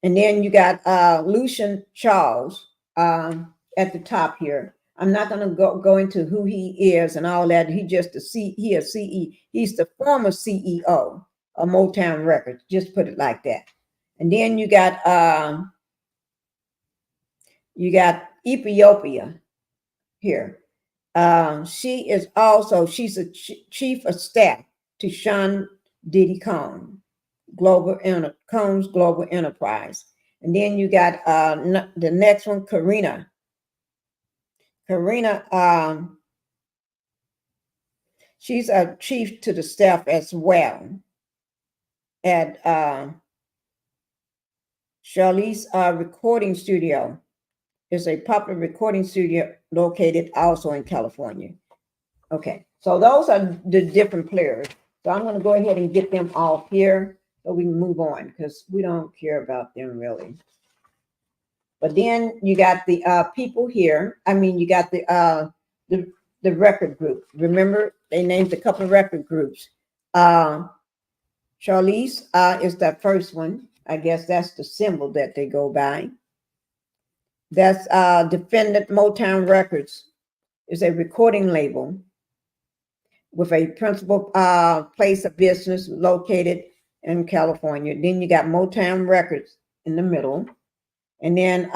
Speaker 1: And then you got Lucien Charles at the top here. I'm not going to go into who he is and all that. He's the former CEO of Motown Records. Just put it like that. And then you got Ethiopia. here. She's a chief of staff to Sean Diddy Combs Global Enterprise. And then you got the next one, Karina. She's a chief to the staff as well at Charlize Recording Studio. It's a popular recording studio located also in California. Okay, so those are the different players. So I'm going to go ahead and get them off here so we can move on because we don't care about them really. But then you got the people here. I mean, you got the record group. Remember, they named a couple of record groups. Charlize is that first one. I guess that's the symbol that they go by. That's Defendant Motown Records. Is a recording label with a principal place of business located in California. Then you got Motown Records in the middle. And then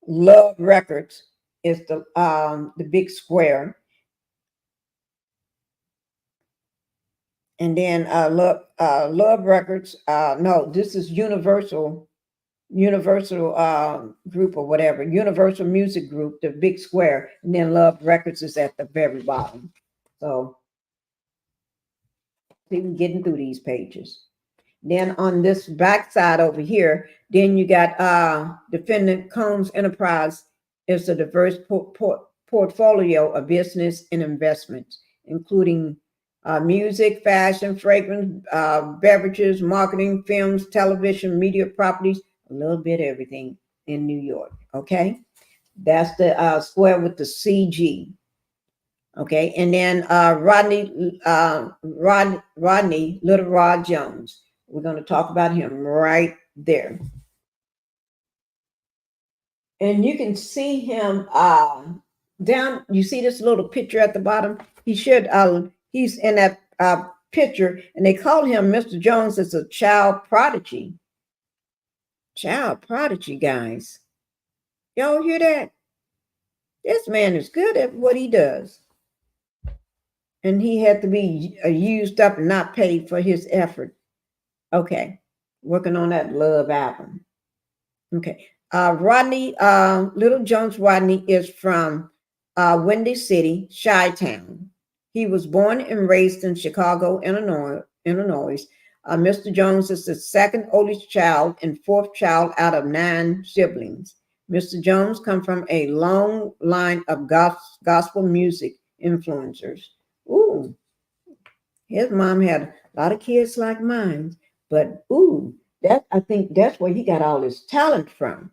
Speaker 1: Love Records is the big square. And then Love Records, no, this is Universal Group or whatever, Universal Music Group, the big square, and then Love Records is at the very bottom. So we're getting through these pages. Then on this back side over here, then you got Defendant Combs Enterprise is a diverse portfolio of business and investments, including music, fashion, fragrance, beverages, marketing, films, television, media properties, a little bit of everything in New York. Okay, that's the square with the CG. Okay, and then Rodney Little Rod Jones. We're going to talk about him right there. And you can see him down. You see this little picture at the bottom? He's in that picture, and they call him Mr. Jones as a child prodigy. Child prodigy, guys. Y'all hear that? This man is good at what he does. And he had to be used up and not paid for his effort. Okay, working on that Love album. Okay, Rodney, Little Jones Rodney is from Windy City, Chi-Town. He was born and raised in Chicago, Illinois. Mr. Jones is the second oldest child and fourth child out of 9 siblings. Mr. Jones comes from a long line of gospel music influencers. Ooh, his mom had a lot of kids like mine. But I think that's where he got all his talent from,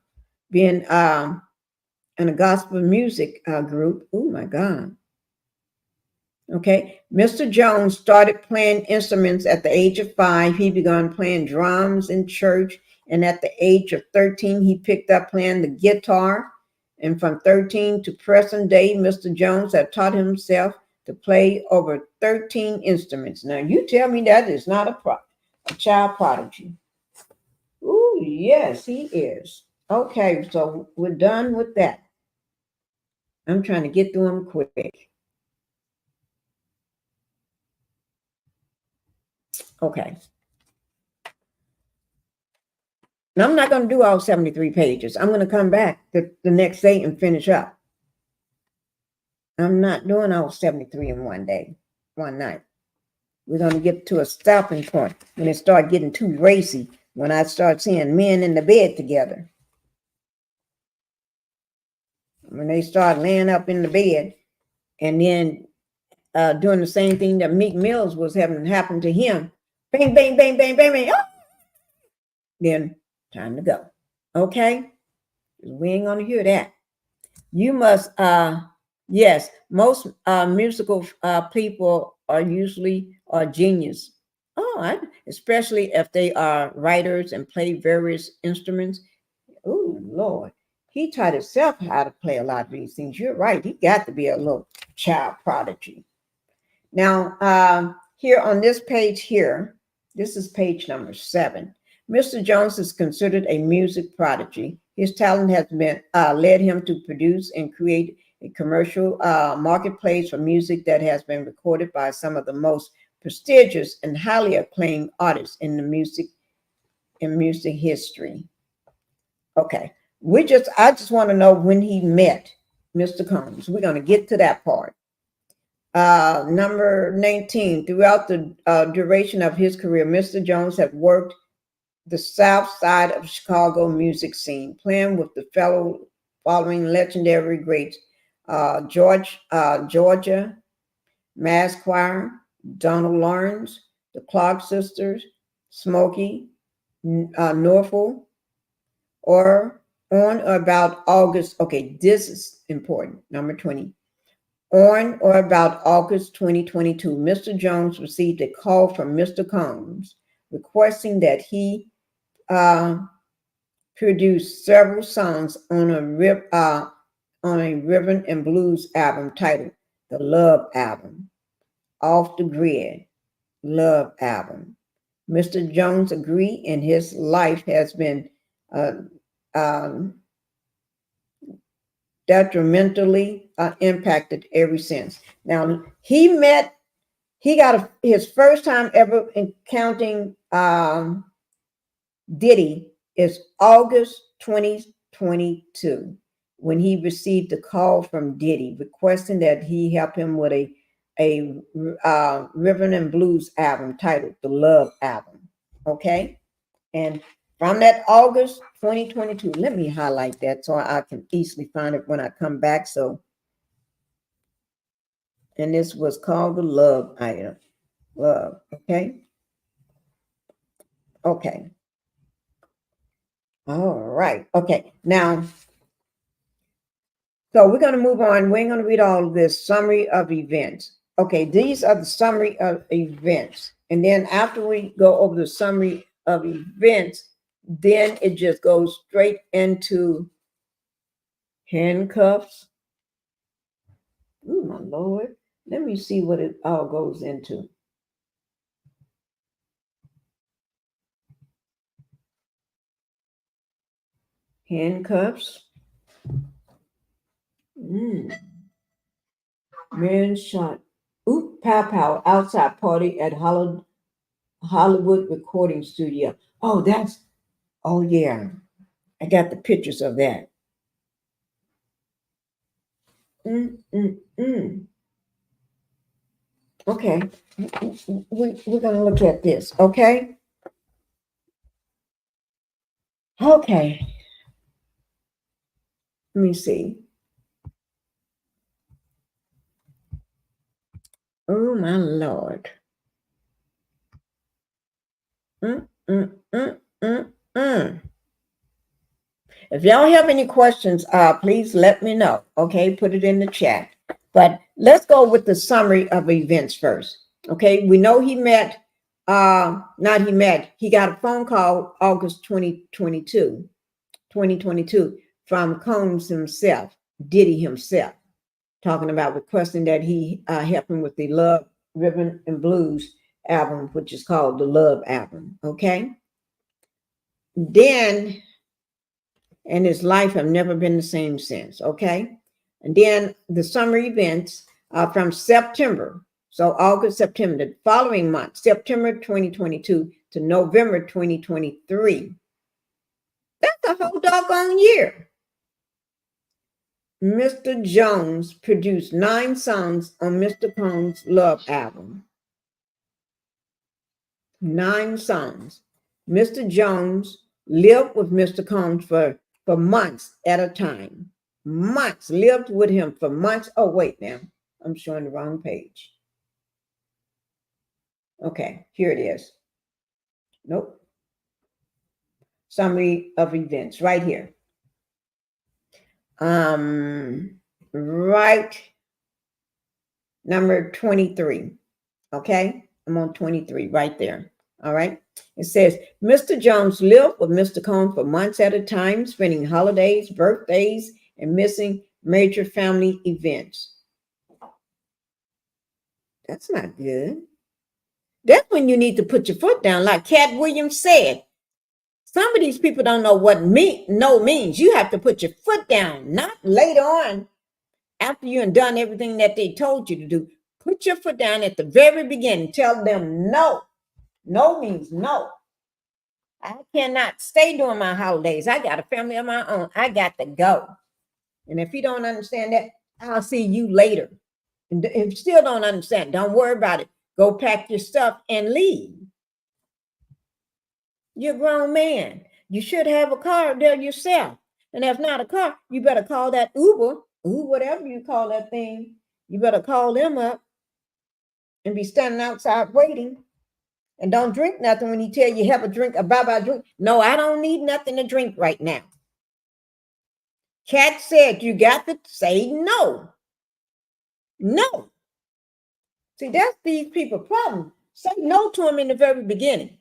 Speaker 1: being in a gospel music group. Oh my God. Okay, Mr. Jones started playing instruments at the age of 5. He began playing drums in church, and at the age of 13, he picked up playing the guitar. And from 13 to present day, Mr. Jones had taught himself to play over 13 instruments. Now, you tell me that is not a child prodigy. Ooh, yes, he is. Okay, so we're done with that. I'm trying to get through them quick. Okay. Now, I'm not going to do all 73 pages. I'm going to come back the next day and finish up. I'm not doing all 73 in one night. We're going to get to a stopping point when it starts getting too racy, when I start seeing men in the bed together. When they start laying up in the bed and then doing the same thing that Meek Mills was having happen to him. Bang, bang, bang, bang, bang, bang. Oh! Then time to go. Okay? We ain't going to hear that. You must, yes, most musical people are usually genius. Especially if they are writers and play various instruments. Oh, Lord. He taught himself how to play a lot of these things. You're right. He got to be a little child prodigy. Now, here on this page here, this is page number 7. Mr. Jones is considered a music prodigy. His talent has been led him to produce and create a commercial marketplace for music that has been recorded by some of the most prestigious and highly acclaimed artists in the music history. Okay, I just want to know when he met Mr. Combs. We're going to get to that part. Number 19, throughout the duration of his career, Mr. Jones have worked the South Side of Chicago music scene, playing with the following legendary greats: Georgia Mass Choir, Donald Lawrence, the Clark Sisters, Smokey, Norfolk, or on or about August. Okay, this is important. Number 20. On or about August 2022, Mr. Jones received a call from Mr. Combs requesting that he produced several songs on a rhythm and blues album titled The Love Album, Off the Grid Love Album. Mr. Jones agreed, and his life has been detrimentally impacted ever since. Now, he got his first time ever encountering Diddy is August 2022, when he received a call from Diddy requesting that he help him with a rhythm and blues album titled The Love Album. Okay, and from that August 2022, let me highlight that so I can easily find it when I come back. So, and this was called The Love Item. Love. Okay. Okay. All right. Okay. Now, so we're going to move on. We ain't going to read all of this. Summary of events. Okay. These are the summary of events. And then after we go over the summary of events, then it just goes straight into handcuffs. Oh, my Lord. Let me see what it all goes into. Handcuffs. Man shot. Oop, pow, outside party at Hollywood recording studio. Oh, yeah. I got the pictures of that. Okay. We're going to look at this, okay? Okay. Let me see. Oh, my Lord. If y'all have any questions, please let me know. Okay, put it in the chat. But let's go with the summary of events first. Okay, we know he got a phone call August 2022 from Combs himself, Diddy himself, talking about requesting that he help him with the Love, Rhythm and Blues album, which is called The Love Album. Okay. Then, and his life have never been the same since. Okay. And then the summer events from September. So August, September, the following month, September 2022 to November 2023. That's a whole doggone year. Mr. Jones produced 9 songs on Mr. Combs' Love album. 9 songs. Mr. Jones lived with Mr. Combs for months at a time. Months. Lived with him for months. Oh, wait now. I'm showing the wrong page. Okay, here it is. Nope. Summary of events right here. Right. Number 23. Okay, I'm on 23 right there. All right. It says, Mr. Jones lived with Mr. Combs for months at a time, spending holidays, birthdays, and missing major family events. That's not good. That's when you need to put your foot down, like Cat Williams said. Some of these people don't know what no means. You have to put your foot down, not later on after you have done everything that they told you to do, put your foot down at the very beginning. Tell them no. No means no. I cannot stay during my holidays. I got a family of my own. I got to go. And if you don't understand that, I'll see you later. And if you still don't understand, don't worry about it. Go pack your stuff and leave. You're a grown man. You should have a car there yourself. And if not a car, you better call that Uber, whatever you call that thing. You better call them up and be standing outside waiting. And don't drink nothing when he tell you have a drink, a bye-bye drink. No, I don't need nothing to drink right now. Cat said you got to say no. No. See, that's these people's problem. Say no to them in the very beginning.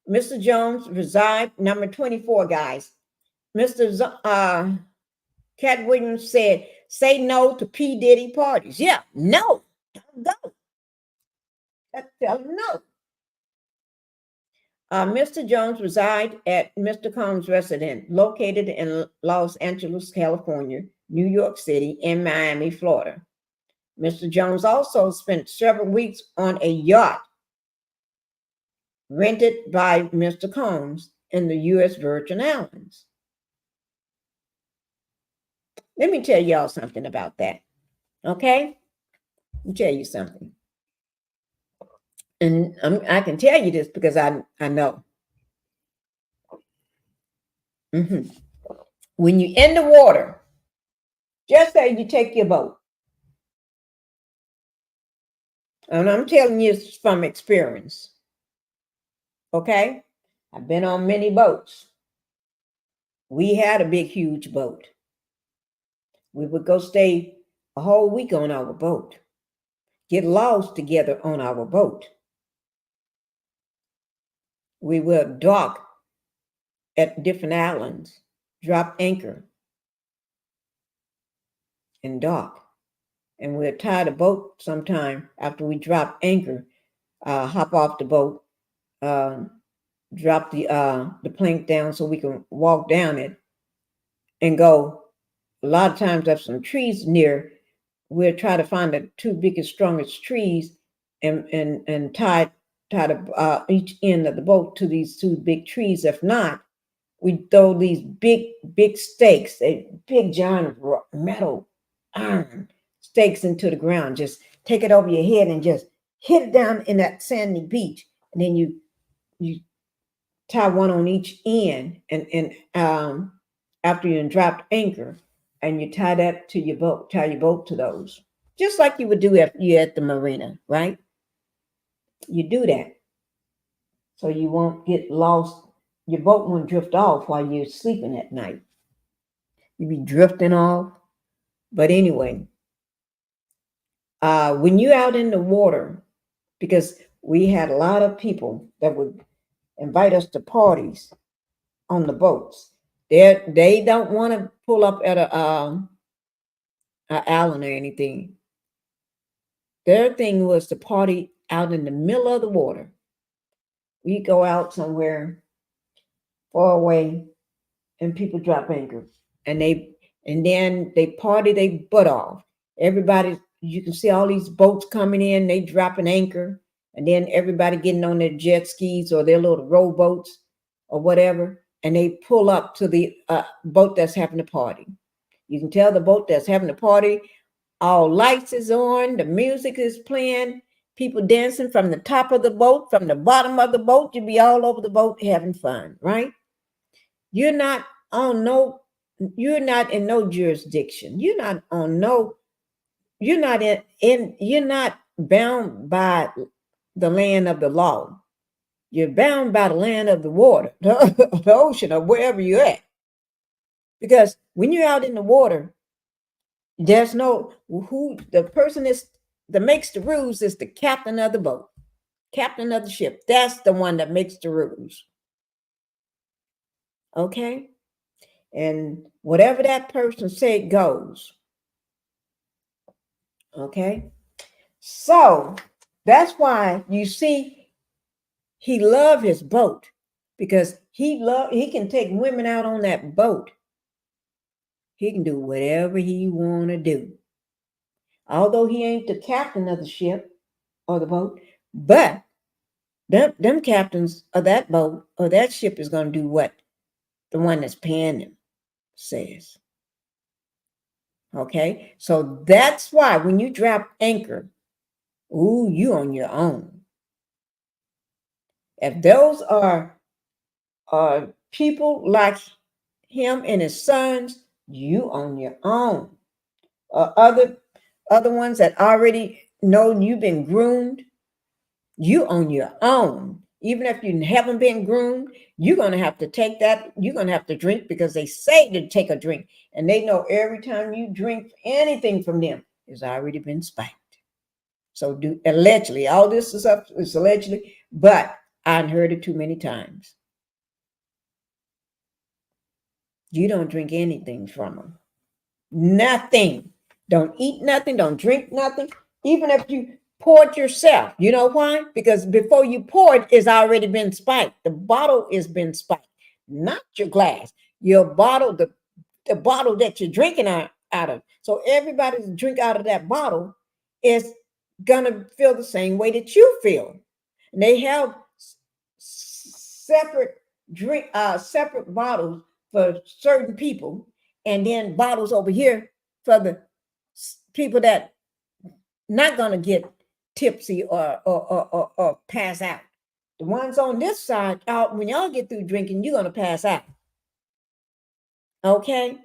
Speaker 1: Mr. Jones resigned, number 24, guys. Mr. Cat Williams said, say no to P. Diddy parties. Yeah, no. Don't go. Tell him no. Mr. Jones resides at Mr. Combs' residence located in Los Angeles, California, New York City, and Miami, Florida. Mr. Jones also spent several weeks on a yacht rented by Mr. Combs in the U.S. Virgin Islands. Let me tell y'all something about that, okay? Let me tell you something. And I can tell you this because I know. When you're in the water, just say you take your boat. And I'm telling you from experience. Okay? I've been on many boats. We had a big, huge boat. We would go stay a whole week on our boat. Get lost together on our boat. We would dock at different islands, drop anchor, and dock. And we'll tie the boat sometime after we drop anchor, hop off the boat, drop the plank down so we can walk down it and go. A lot of times there's some trees near. We'll try to find the two biggest, strongest trees and tie each end of the boat to these two big trees. If not, we throw these big stakes, big giant metal iron stakes into the ground. Just take it over your head and just hit it down in that sandy beach. And then you tie one on each end, and after you dropped anchor, and you tie that to your boat, tie your boat to those, just like you would do if you're at the marina, right? You do that so you won't get lost. Your boat won't drift off while you're sleeping at night. You be drifting off. But anyway, when you're out in the water, because we had a lot of people that would invite us to parties on the boats. They don't want to pull up at a island or anything. Their thing was to party out in the middle of the water. We go out somewhere far away, and people drop anchor, and then they party their butt off. Everybody, you can see all these boats coming in. They drop an anchor, and then everybody getting on their jet skis or their little rowboats or whatever, and they pull up to the boat that's having a party. You can tell the boat that's having a party, all lights is on, the music is playing, people dancing from the top of the boat, from the bottom of the boat. You be all over the boat having fun, right? You're not in no jurisdiction. You're not bound by the land of the law. You're bound by the land of the water, the ocean, or wherever you're at. Because when you're out in the water, there's no the person that makes the rules is the captain of the boat, captain of the ship. That's the one that makes the rules. Okay? And whatever that person said goes. Okay? So that's why you see he loved his boat, because He can take women out on that boat. He can do whatever he want to do. Although he ain't the captain of the ship or the boat, but them captains of that boat or that ship is going to do what the one that's paying them says. Okay, so that's why when you drop anchor, ooh, you on your own. If those are people like him and his sons, you on your own. Other ones that already know you've been groomed, you on your own. Even if you haven't been groomed, you're going to have to take that. You're going to have to drink because they say to take a drink. And they know every time you drink anything from them, it's already been spiked. So allegedly, all this stuff is allegedly, but I've heard it too many times. You don't drink anything from them. Nothing. Don't eat nothing. Don't drink nothing. Even if you pour it yourself. You know why? Because before you pour it, it's already been spiked. The bottle has been spiked, not your glass. Your bottle, the bottle that you're drinking out of. So everybody's drink out of that bottle is gonna feel the same way that you feel. And they have separate separate bottles for certain people, and then bottles over here for the people that not gonna get tipsy or pass out. The ones on this side, out when y'all get through drinking, you're gonna pass out. Okay,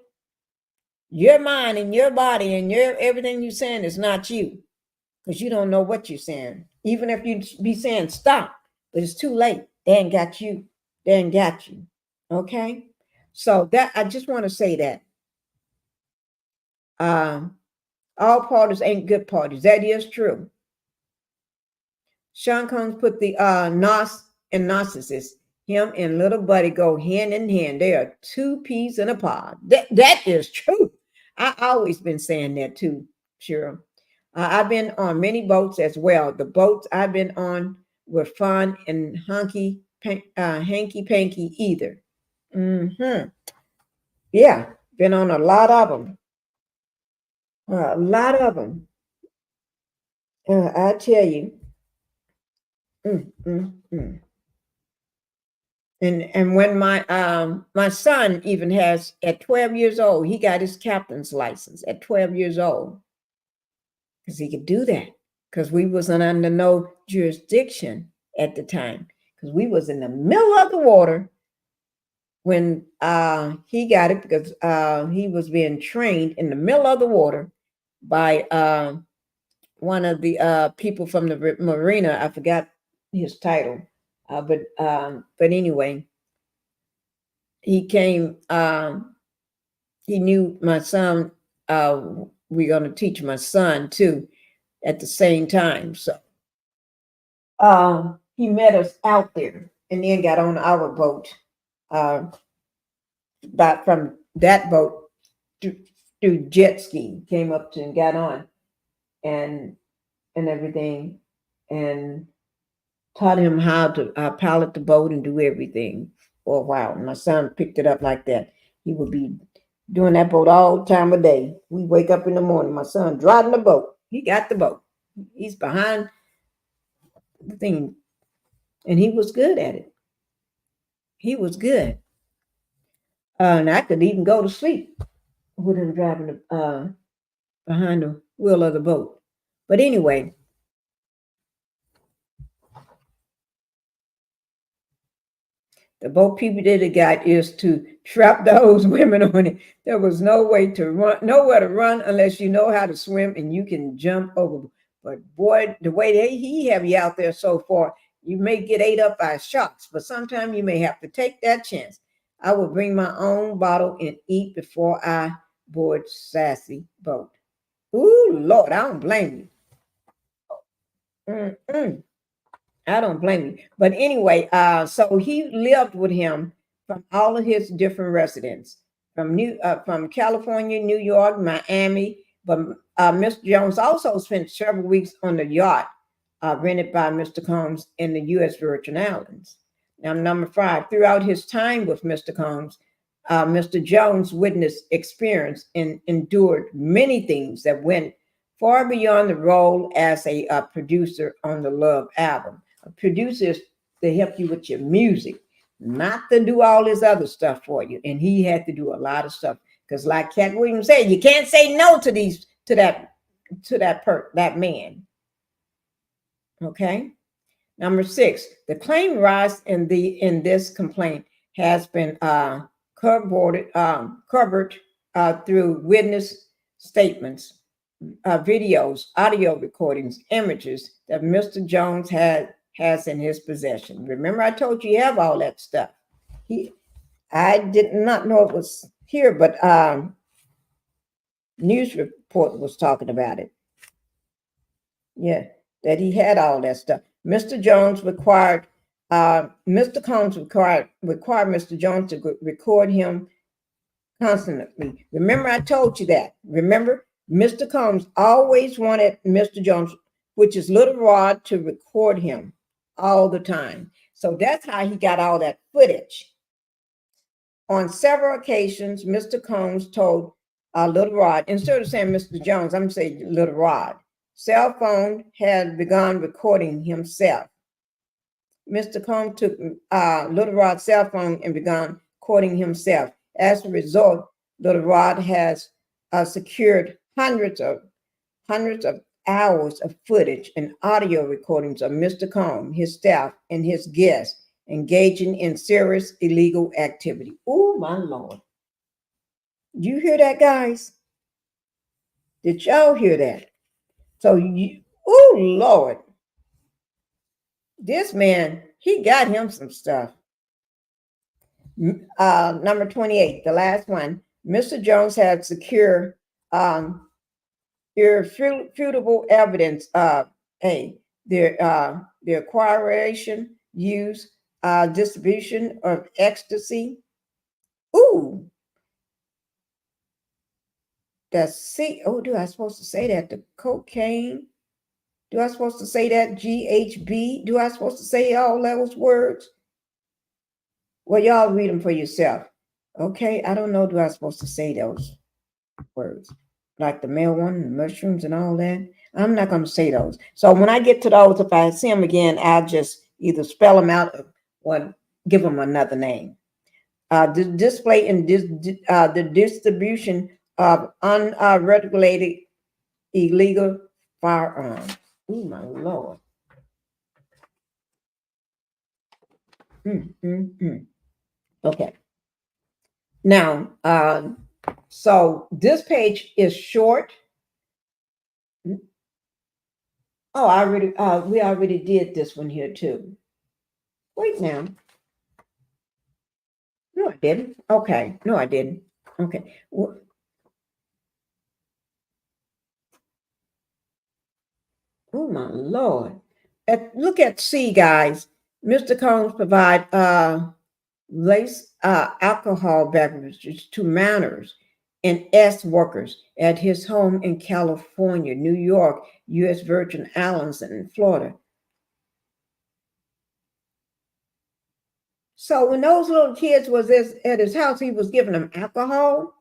Speaker 1: your mind and your body and your everything you're saying is not you, because you don't know what you're saying. Even if you be saying stop, but it's too late. They ain't got you. They ain't got you. Okay, so that I just want to say that all parties ain't good parties. That is true. Sean Combs put the Nos and narcissist, him and little buddy go hand in hand. They are two peas in a pod. That is true. I always been saying that too, Cheryl. I've been on many boats as well. The boats I've been on were fun and hanky panky either. Yeah, been on a lot of them. A lot of them. I tell you. Mm, mm, mm. And when my son even has at 12 years old, he got his captain's license at 12 years old because he could do that because we wasn't under no jurisdiction at the time because we was in the middle of the water when he got it because he was being trained in the middle of the water by one of the people from the marina. I forgot his title. But anyway, he came. He knew my son. We're going to teach my son too at the same time. So he met us out there, and then got on our boat. But from that boat through jet ski, came up to and got on, and everything, and taught him how to pilot the boat and do everything for a while. And my son picked it up like that. He would be doing that boat all time of day. We wake up in the morning, my son driving the boat. He got the boat. He's behind the thing. And he was good at it. He was good. And I could even go to sleep with him driving behind the wheel of the boat. But anyway, the boat people did it got is to trap those women on it. There was no way to run, nowhere to run unless you know how to swim and you can jump over. But boy, the way he have you out there so far, you may get ate up by sharks, but sometimes you may have to take that chance. I will bring my own bottle and eat before I board sassy boat. Ooh, Lord, I don't blame you. I don't blame you. But anyway, so he lived with him from all of his different residents from California, New York, Miami. But Mr. Jones also spent several weeks on the yacht rented by Mr. Combs in the U.S. Virgin Islands. Now, number 5, throughout his time with Mr. Combs, Mr. Jones witnessed, experienced, and endured many things that went far beyond the role as a producer on the Love album. A producer is to help you with your music, not to do all this other stuff for you. And he had to do a lot of stuff because, like Cat Williams said, you can't say no to that man. Okay. Number 6, the claim rise in this complaint has been covered through witness statements, videos, audio recordings, images that Mr. Jones has in his possession. Remember, I told you have all that stuff. I did not know it was here, but news report was talking about it. Yeah, that he had all that stuff. Mr. Jones required, Mr. Combs required Mr. Jones to record him constantly. Remember, I told you that. Remember, Mr. Combs always wanted Mr. Jones, which is Little Rod, to record him all the time. So that's how he got all that footage. On several occasions, Mr. Combs told Little Rod, instead of saying Mr. Jones, I'm going to say Little Rod, cell phone had begun recording himself. Mr. Combs took Little Rod's cell phone and began recording himself. As a result, Little Rod has secured hundreds of hours of footage and audio recordings of Mr. Combs, his staff, and his guests engaging in serious illegal activity. Oh, my Lord. You hear that, guys? Did y'all hear that? So, oh, Lord. This man, he got him some stuff. Number 28, the last one. Mr. Jones had secure irrefutable evidence of the acquiration, use, distribution of ecstasy. Ooh. Do I supposed to say that? The cocaine? Do I supposed to say that? GHB? Do I supposed to say all those words? Well, y'all read them for yourself. Okay, I don't know. Do I supposed to say those words? Like the marijuana, the mushrooms, and all that? I'm not going to say those. So when I get to those, if I see them again, I'll just either spell them out or give them another name. The display and the distribution of unregulated illegal firearms. Oh, my Lord. Okay. Now, so this page is short. Oh, we already did this one here too. Wait now. No, I didn't. Okay. No, I didn't. Okay. Oh, my Lord. Look at C, guys. Mr. Combs provide alcohol beverages to minors and S workers at his home in California, New York, U.S. Virgin Islands, and Florida. So when those little kids was at his house, he was giving them alcohol.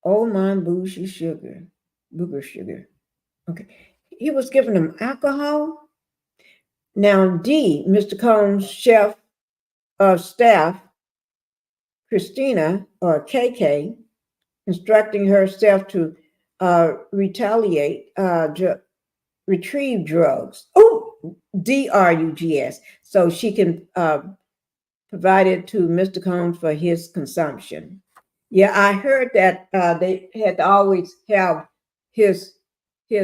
Speaker 1: Oh, my booger sugar. Okay. He was giving them alcohol. Now, D, Mr. Combs' chef of staff, Christina, or KK, instructing herself to retrieve drugs. Oh, drugs. So she can provide it to Mr. Combs for his consumption. Yeah, I heard that they had to always have his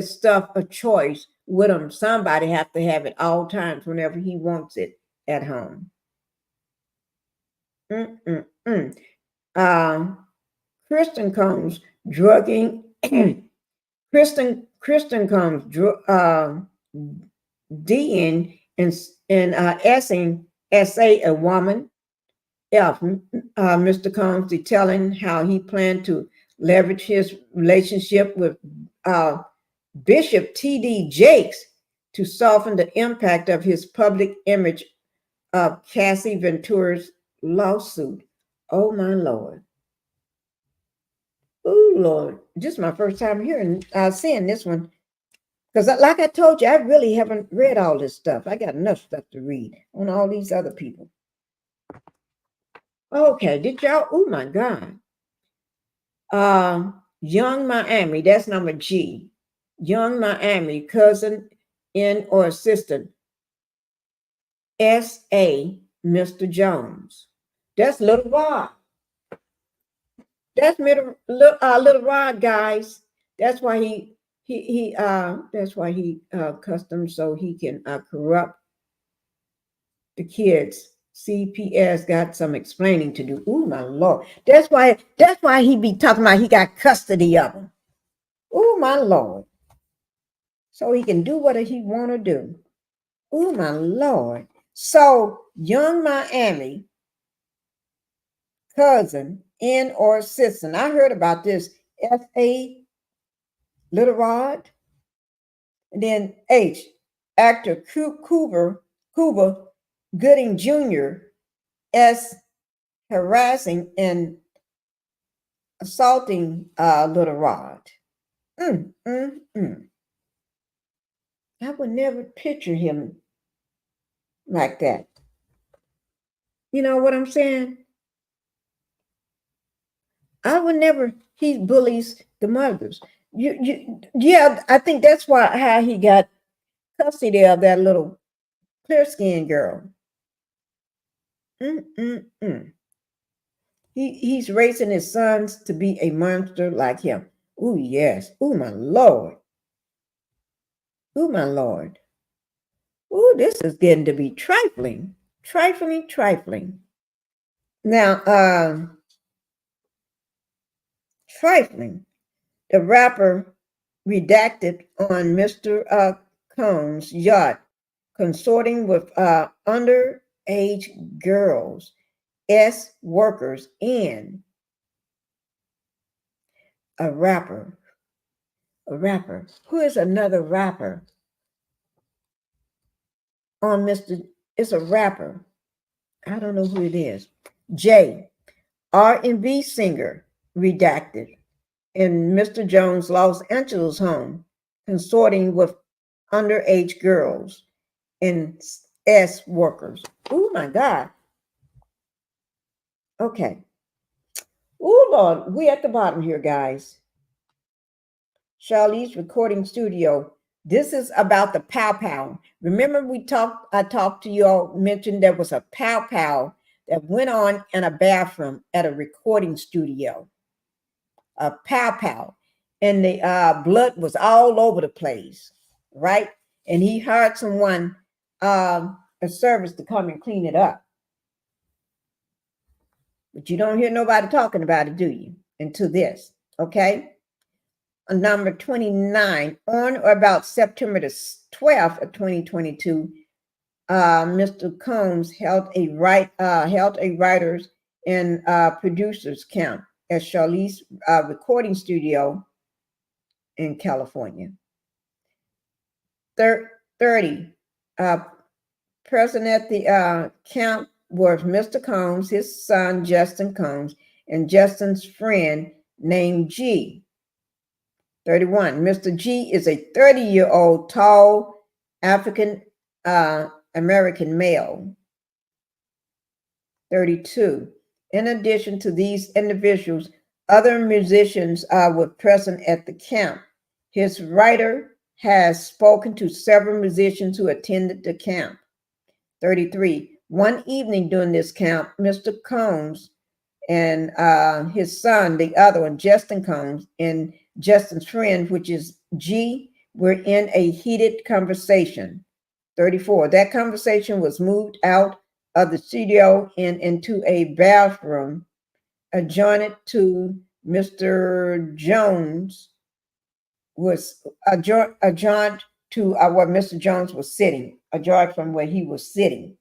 Speaker 1: stuff of choice with him. Somebody have to have it all times whenever he wants it at home. Kristen Combs drugging. Kristen Combs D'ing and S'ing S.A. a woman. F. Mr. Combs detailing how he planned to leverage his relationship with Bishop T.D. Jakes to soften the impact of his public image of Cassie Ventura's lawsuit. Oh my Lord. Oh Lord. This is my first time seeing this one. Because like I told you, I really haven't read all this stuff. I got enough stuff to read on all these other people. Okay, did y'all? Oh my God. Young Miami, that's number G. Young Miami, cousin in or assistant. S.A. Mr. Jones. That's Little Rod. That's Little Rod, guys. That's why he custom so he can corrupt the kids. CPS got some explaining to do. Oh my Lord. That's why he be talking about he got custody of them. Oh my Lord. So he can do what he want to do. Oh my Lord. So young Miami, cousin in or assistant. I heard about this. F.A. Little Rod. And then H. Actor Cuba Gooding Jr. S. Harassing and assaulting Little Rod. I would never picture him like that. You know what I'm saying? I would never. He bullies the mothers. Yeah, I think that's how he got custody of that little clear-skinned girl. He's raising his sons to be a monster like him. Oh yes. Oh my Lord. Oh my Lord. Oh, this is getting to be trifling. Trifling. Now, trifling. The rapper redacted on Mr. Combs' yacht, consorting with underage girls, workers, and a rapper. A rapper. Who is another rapper? On Mr. It's a rapper. I don't know who it is. J. R&B singer redacted in Mr. Jones' Los Angeles home, consorting with underage girls and workers. Oh my God. Okay. Oh Lord, we at the bottom here, guys. Charlize recording studio. This is about the pow pow. Remember I talked to you all, mentioned there was a pow pow that went on in a bathroom at a recording studio. A pow pow. And the blood was all over the place, right? And he hired someone, a service to come and clean it up. But you don't hear nobody talking about it, do you? Until this, okay? Number 29, on or about September the 12th of 2022, Mr. Combs held a writers and producers camp at Charlize recording studio in California. 30, present at the camp was Mr. Combs, his son Justin Combs, and Justin's friend named G. 31. Mr. G is a 30-year-old tall African American male. 32. In addition to these individuals, other musicians were present at the camp. His writer has spoken to several musicians who attended the camp. 33. One evening during this camp, Mr. Combs and his son, the other one, Justin Combs, and Justin's friend, which is G, were in a heated conversation. 34. That conversation was moved out of the studio and into a bathroom adjoining to Mr. Jones was adjoined to where Mr. Jones was sitting, adjoined from where he was sitting.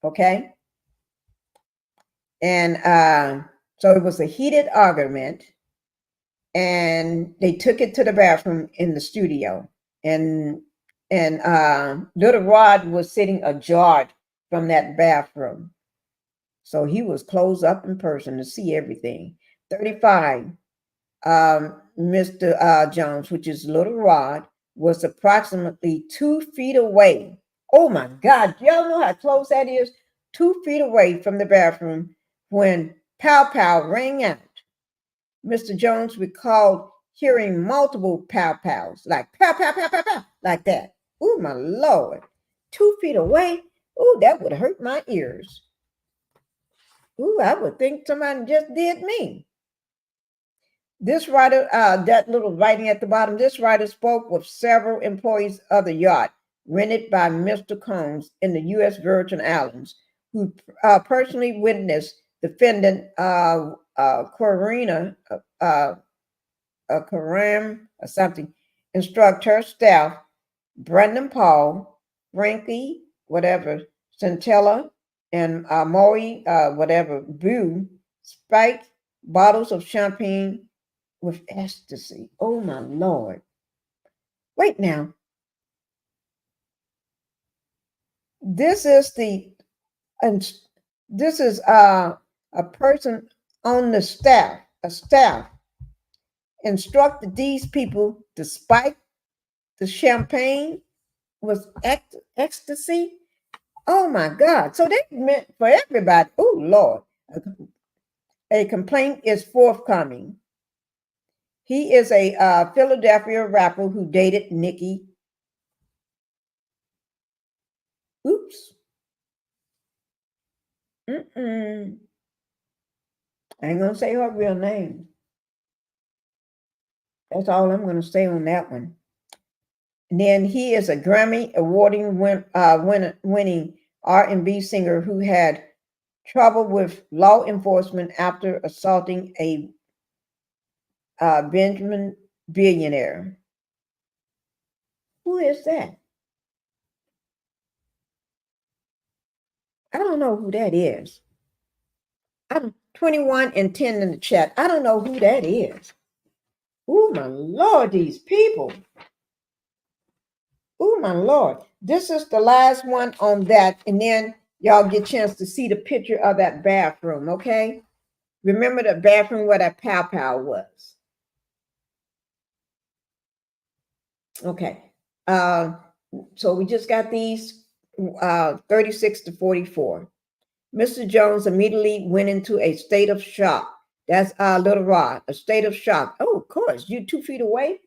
Speaker 1: Okay. And so it was a heated argument, and they took it to the bathroom in the studio. And And little Rod was sitting ajar from that bathroom. So he was close up in person to see everything. 35, Mr. Jones, which is Little Rod, was approximately 2 feet away. Oh my God, y'all know how close that is? 2 feet away from the bathroom when pow pow rang out. Mr. Jones recalled hearing multiple pow pows, like pow pow pow pow pow, like that. Oh my Lord, 2 feet away. Oh, that would hurt my ears. Ooh, I would think somebody just did me. This writer, that little writing at the bottom, this writer spoke with several employees of the yacht rented by Mr. Combs in the U.S. Virgin Islands, who personally witnessed defendant Corina, Karam or something, instruct her staff, Brendan Paul, Frankie, whatever, Centella, and Maury, whatever, Boo, spike bottles of champagne with ecstasy. Oh my Lord. Wait now. This is and this is a person on the staff, a staff instructed these people to spike the champagne with ecstasy. Oh my God. So they meant for everybody. Oh Lord. A complaint is forthcoming. He is a Philadelphia rapper who dated Nikki. Oops. I ain't gonna say her real name. That's all I'm gonna say on that one. And then he is a Grammy awarding winning R&B singer who had trouble with law enforcement after assaulting a Benjamin billionaire. Who is that? I don't know who that is. 21 and 10 in the chat. I don't know who that is. Oh my Lord, these people. Oh my Lord. This is the last one on that. And then y'all get a chance to see the picture of that bathroom, okay? Remember the bathroom where that pow pow was. Okay. So we just got these 36 to 44. Mr. Jones immediately went into a state of shock. That's Little Rod, a state of shock. Oh, of course, you 2 feet away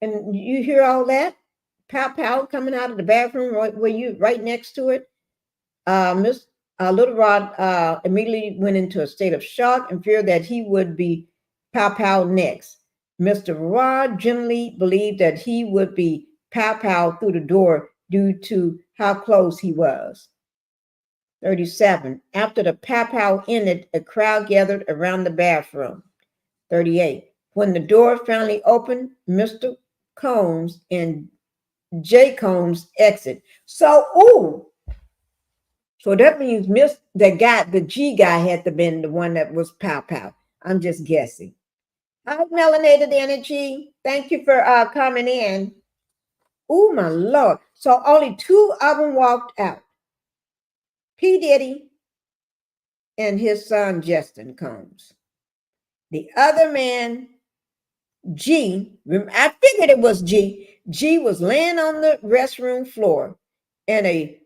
Speaker 1: and you hear all that pow pow coming out of the bathroom where you right next to it. Little Rod immediately went into a state of shock and feared that he would be pow pow next. Mr. Rod generally believed that he would be pow pow through the door due to how close he was. 37. After the pow pow ended, a crowd gathered around the bathroom. 38. When the door finally opened, Mr. Combs and J. Combs exit. So that means the G guy had to been the one that was pow pow. I'm just guessing. Hi, Melanated Energy. Thank you for coming in. Oh my Lord. So only 2 of them walked out. P. Diddy and his son, Justin Combs. The other man, G, I figured it was G. G was laying on the restroom floor in a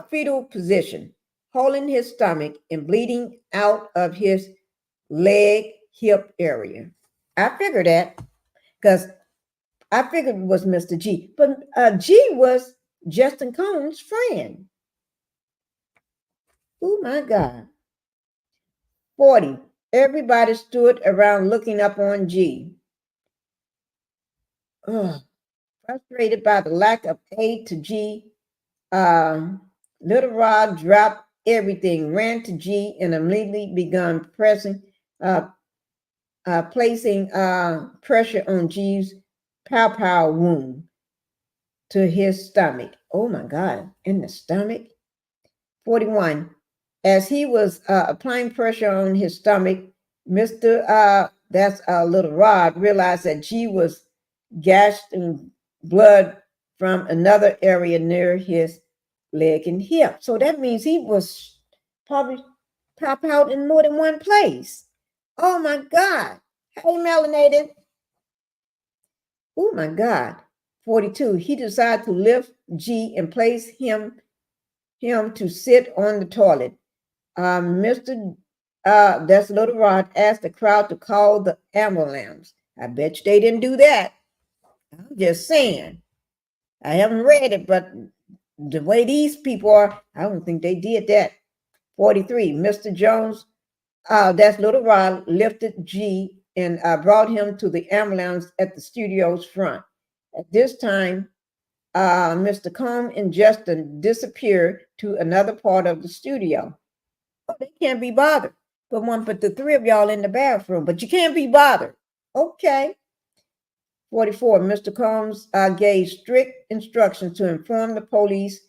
Speaker 1: fetal position, holding his stomach and bleeding out of his leg, hip area. I figured that because I figured it was Mr. G. But G was Justin Combs' friend. Oh my God. 40. Everybody stood around looking up on G. Frustrated by the lack of aid to G, Little Rod dropped everything, ran to G, and immediately began placing pressure on G's pow pow wound to his stomach. Oh my God, in the stomach. 41. As he was applying pressure on his stomach, Mr. Little Rod realized that G was gashed and blood from another area near his leg and hip. So that means he was probably pop out in more than one place. Oh my God. Hey, melanated. Oh my God. 42. He decided to lift G and place him to sit on the toilet. Mr. That's Little Rod asked the crowd to call the ambulance. I bet you they didn't do that. I'm just saying. I haven't read it, but the way these people are, I don't think they did that. 43. Mr. Jones, that's Little Rod, lifted G and brought him to the ambulance at the studio's front. At this time, Mr. Combs and Justin disappeared to another part of the studio. Oh, they can't be bothered. But the three of y'all in the bathroom, but you can't be bothered. Okay. 44. Mr. Combs gave strict instructions to inform the police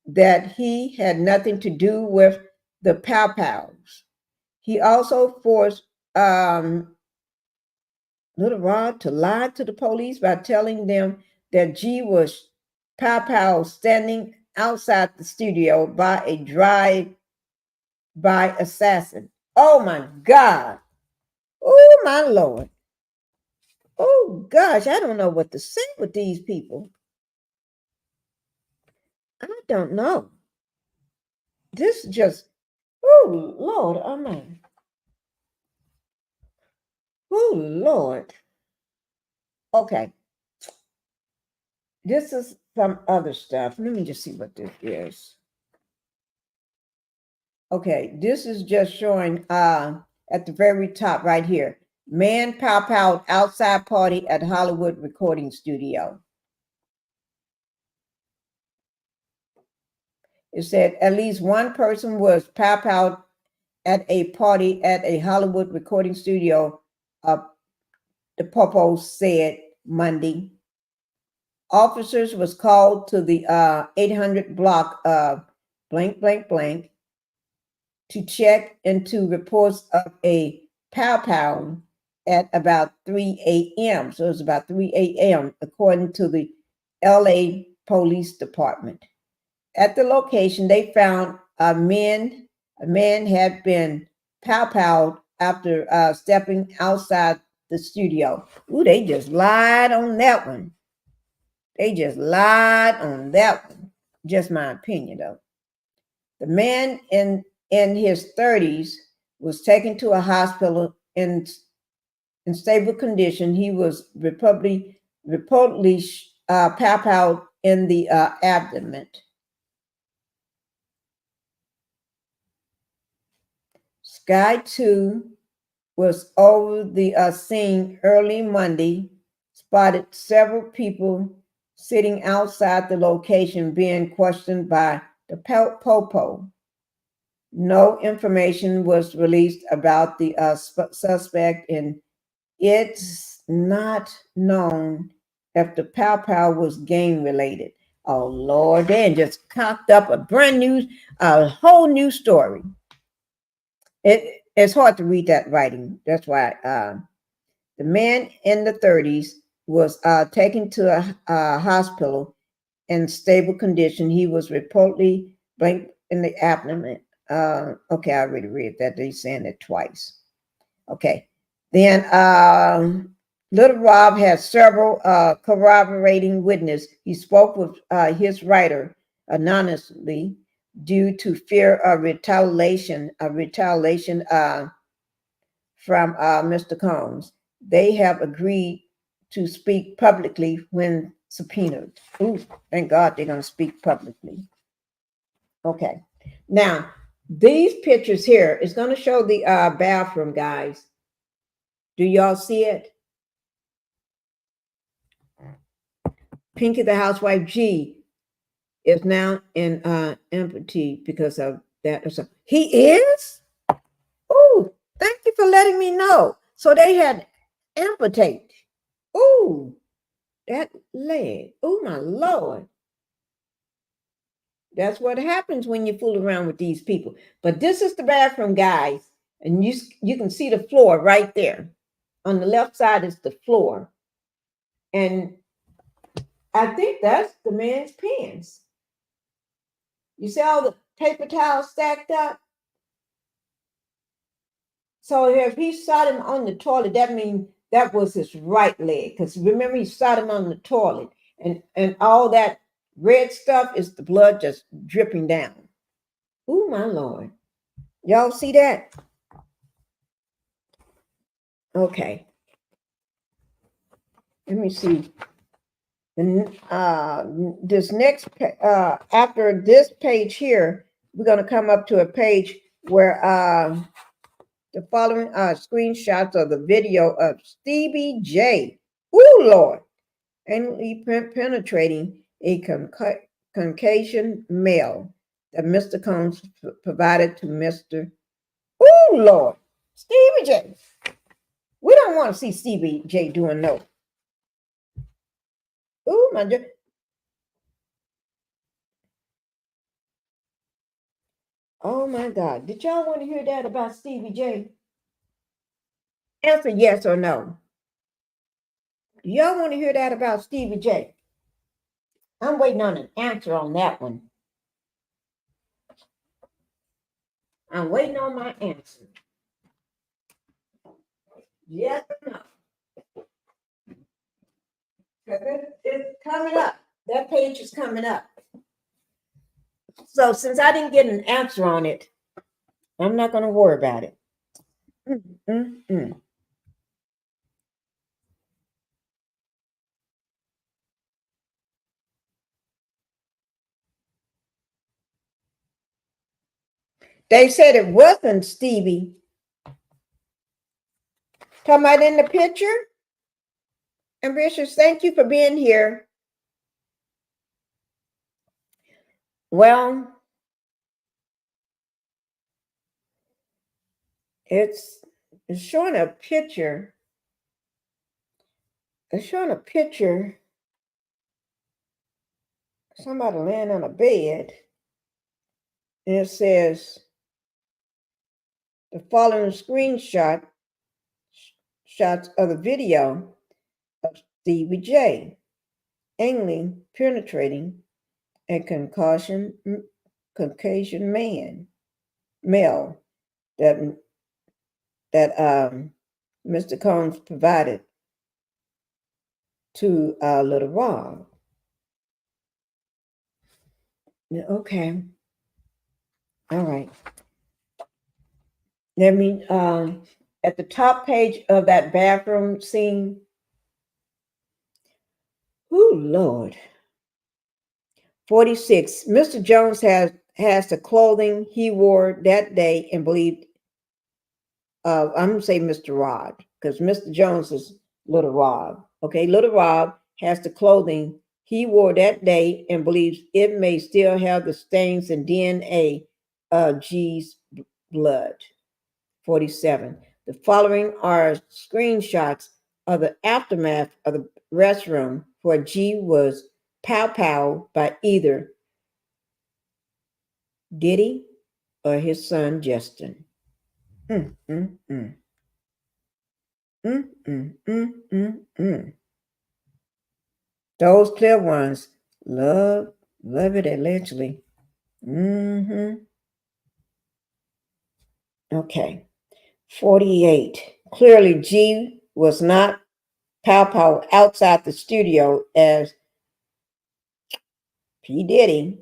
Speaker 1: that he had nothing to do with the Pow Pows. He also forced Little Rod to lie to the police by telling them that G was Pow Pow standing outside the studio by a drive-by assassin. Oh my God. Oh my Lord. Oh gosh, I don't know what to say with these people. I don't know. This just, oh Lord, amen. Oh Lord. Okay. This is some other stuff. Let me just see what this is. Okay, this is just showing at the very top right here. Man pop out outside party at Hollywood recording studio. It said at least one person was pop out at a party at a Hollywood recording studio, the Popo said Monday. Officers was called to the 800 block of blank, blank, blank to check into reports of a pow pow at about 3 a.m. So it was about 3 a.m. according to the LA Police Department. At the location, they found a man had been pow-powed after stepping outside the studio. Ooh, they just lied on that one. They just lied on that one. Just my opinion, though. The man in his 30s was taken to a hospital in stable condition. He was reportedly pow-powed in the abdomen. Sky 2 was over the scene early Monday, spotted several people sitting outside the location being questioned by the Popo. No information was released about the suspect, and it's not known if the Pow Pow was gang related. Oh Lord, they just cocked up a whole new story. It's hard to read that writing. That's why the man in the 30s was taken to a hospital in stable condition. He was reportedly blanked in the abdomen. Okay, I already read that. They're saying it twice. Okay. Then Little Rob had several corroborating witnesses. He spoke with his writer anonymously due to fear of retaliation from Mr. Combs. They have agreed to speak publicly when subpoenaed. Ooh, thank God they're going to speak publicly. Okay. Now, these pictures here is going to show the bathroom, guys. Do y'all see it? Pinkie the Housewife G is now in empathy because of that. He is? Oh, thank you for letting me know. So they had amputate. Oh, that leg. Oh, my Lord. That's what happens when you fool around with these people. But this is the bathroom, guys. And you can see the floor right there. On the left side is the floor. And I think that's the man's pants. You see all the paper towels stacked up? So if he shot him on the toilet, that means that was his right leg. Because remember, he shot him on the toilet. And all that red stuff is the blood just dripping down. Oh, my Lord. Y'all see that? Okay. Let me see. This next, after this page here, we're going to come up to a page where the following screenshots of the video of Stevie J. Oh, Lord. Anally penetrating a Caucasian male that Mr. Combs provided to Mr. Oh, Lord. Stevie J. We don't want to see Stevie J doing no. Oh, my God. Oh, my God. Did y'all want to hear that about Stevie J? Answer yes or no. Do y'all want to hear that about Stevie J? I'm waiting on an answer on that one. I'm waiting on my answer. Yes or no? It's coming up. That page is coming up. So since I didn't get an answer on it, I'm not going to worry about it. They said it wasn't Stevie. Talking about in the picture? Ambitious, thank you for being here. Well, it's showing a picture. It's showing a picture. Somebody laying on a bed. And it says the following shots of the video of Stevie J. anally penetrating a Caucasian male that Mr. Combs provided to Little Rob. Okay. All right. Let me at the top page of that bathroom scene. Oh, Lord. 46. Mr. Jones has the clothing he wore that day and believed. I'm going to say Mr. Rod because Mr. Jones is Little Rob. Okay, Little Rob has the clothing he wore that day and believes it may still have the stains and DNA of G's blood. 47. The following are screenshots of the aftermath of the restroom where G was pow by either Diddy or his son Justin. Those clear ones love it allegedly. Okay. 48. Clearly, G was not pow outside the studio as P. Diddy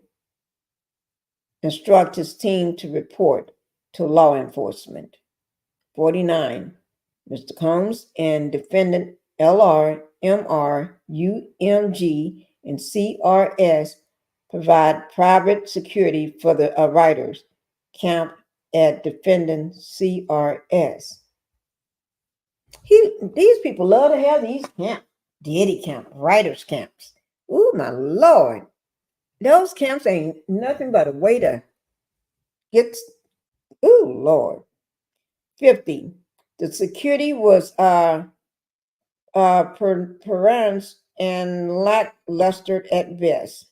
Speaker 1: instruct his team to report to law enforcement. 49. Mr. Combs and defendant LR, MR, UMG, and CRS provide private security for the writers camp at defendant CRS. These people love to have these camps. Diddy camp, writers camps. Oh my Lord. Those camps ain't nothing but a way to get, oh Lord. 50. The security was performance and lackluster at best.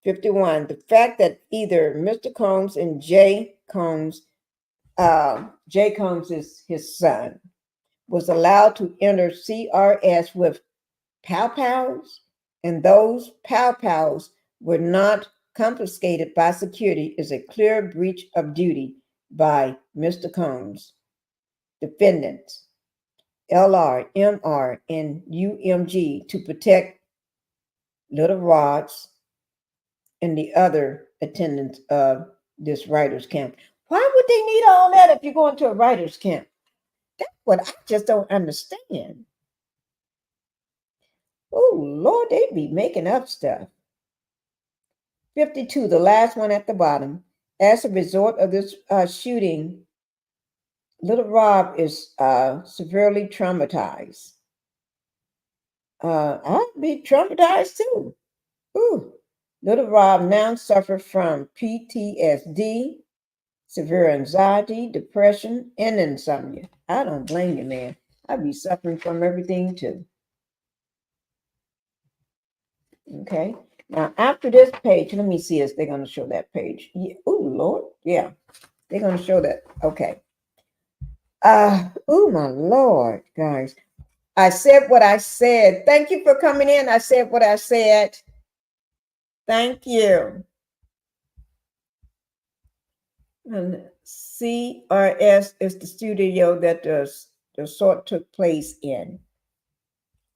Speaker 1: 51. The fact that either Mr. Combs and Jay Combs is his son, was allowed to enter CRS with pow-pows and those pow-pows were not confiscated by security is a clear breach of duty by Mr. Combs. Defendants LR, MR, and UMG to protect Little Rod's and the other attendants of this writer's camp. Why would they need all that if you're going to a writer's camp? That's what I just don't understand. Oh, Lord, they'd be making up stuff. 52, the last one at the bottom. As a result of this shooting, Little Rob is severely traumatized. I'd be traumatized too. Ooh. Little Rob now suffers from PTSD, severe anxiety, depression, and insomnia. I don't blame you, man. I'd be suffering from everything too. Okay. Now, after this page, let me see if they're going to show that page. Yeah. Oh, Lord. Yeah. They're going to show that. Okay. Oh, my Lord, guys. I said what I said. Thank you for coming in. I said what I said. Thank you. And CRS is the studio that the assault took place in.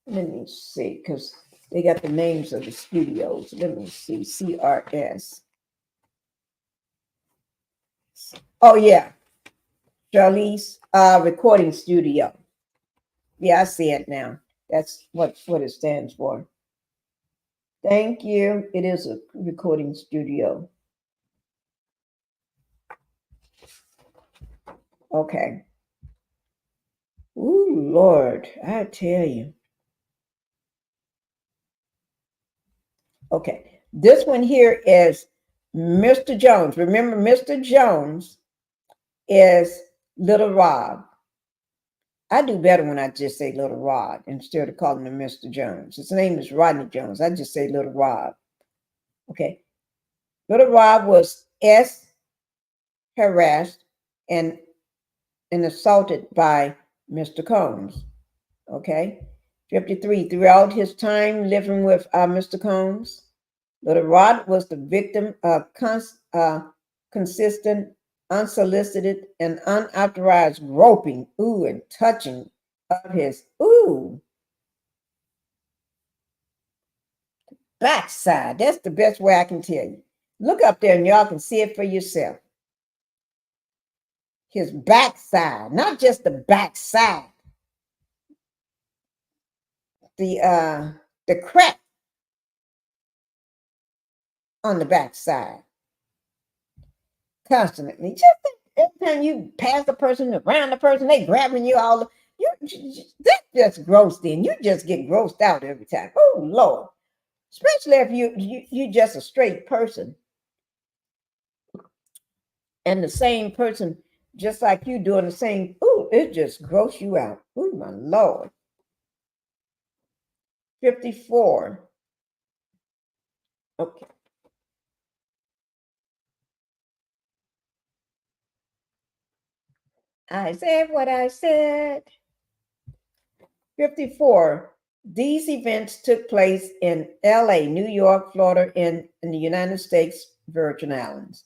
Speaker 1: Let me see, because they got the names of the studios. Let me see. CRS. Oh, yeah. Charlize Recording Studio. Yeah, I see it now. That's what it stands for. Thank you. It is a recording studio. Okay. Ooh, Lord, I tell you. Okay. This one here is Mr. Jones. Remember, Mr. Jones is Little Rob. I do better when I just say Little Rod instead of calling him Mr. Jones. His name is Rodney Jones. I just say Little Rob. Okay. Little Rob was harassed and assaulted by Mr. Combs. Okay. 53. Throughout his time living with Mr. Combs, Little Rod was the victim of consistent, unsolicited, and unauthorized groping, and touching of his backside. That's the best way I can tell you. Look up there and y'all can see it for yourself. His backside, not just the backside. The crack on the backside. Constantly. Just every time you pass the person, around the person, they grabbing you all. That's just gross then. You just get grossed out every time. Oh, Lord. Especially if you just a straight person. And the same person, just like you doing the same, it just gross you out. Oh, my Lord. 54. Okay. I said what I said. 54. These events took place in LA, New York, Florida, and in the United States Virgin Islands.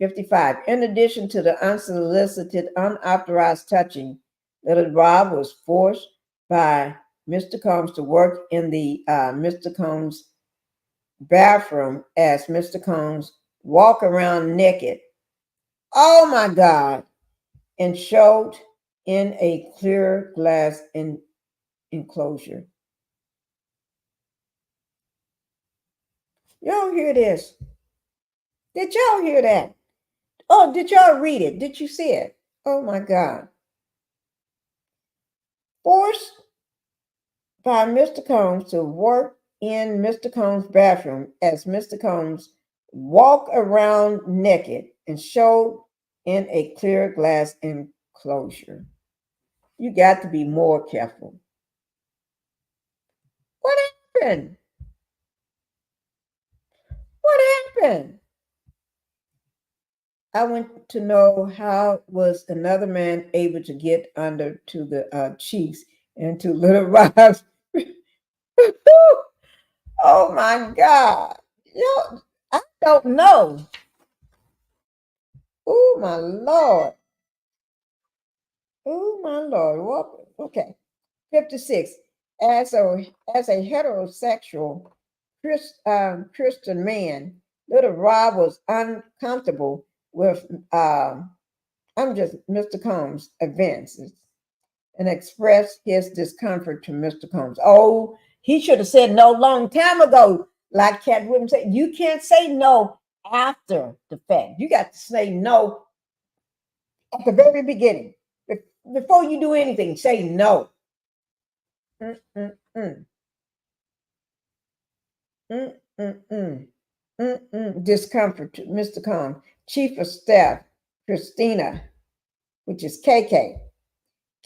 Speaker 1: 55. In addition to the unsolicited, unauthorized touching, Little Rob was forced by Mr. Combs to work in the Mr. Combs bathroom as Mr. Combs walked around naked. Oh my God. And showed in a clear glass enclosure. Y'all hear this? Did y'all hear that? Oh, did y'all read it? Did you see it? Oh my God. Forced by Mr. Combs to work in Mr. Combs' bathroom as Mr. Combs walked around naked and showed in a clear glass enclosure. You got to be more careful. What happened? What happened? I want to know how was another man able to get under to the cheeks and to Little Rob's. Oh my God. I don't know. Oh my Lord. Oh my Lord. What? Okay. 56. As a heterosexual Christian man, little Rob was uncomfortable with I'm just Mr. Combs' advances and expressed his discomfort to Mr. Combs. Oh, he should have said no long time ago. Like Cat Williams said, you can't say no after the fact. You got to say no at the very beginning. Before you do anything, say no. Mm, mm, mm. Mm, mm, mm. Mm, mm. Discomfort to Mr. Combs. Chief of Staff, Christina, which is KK.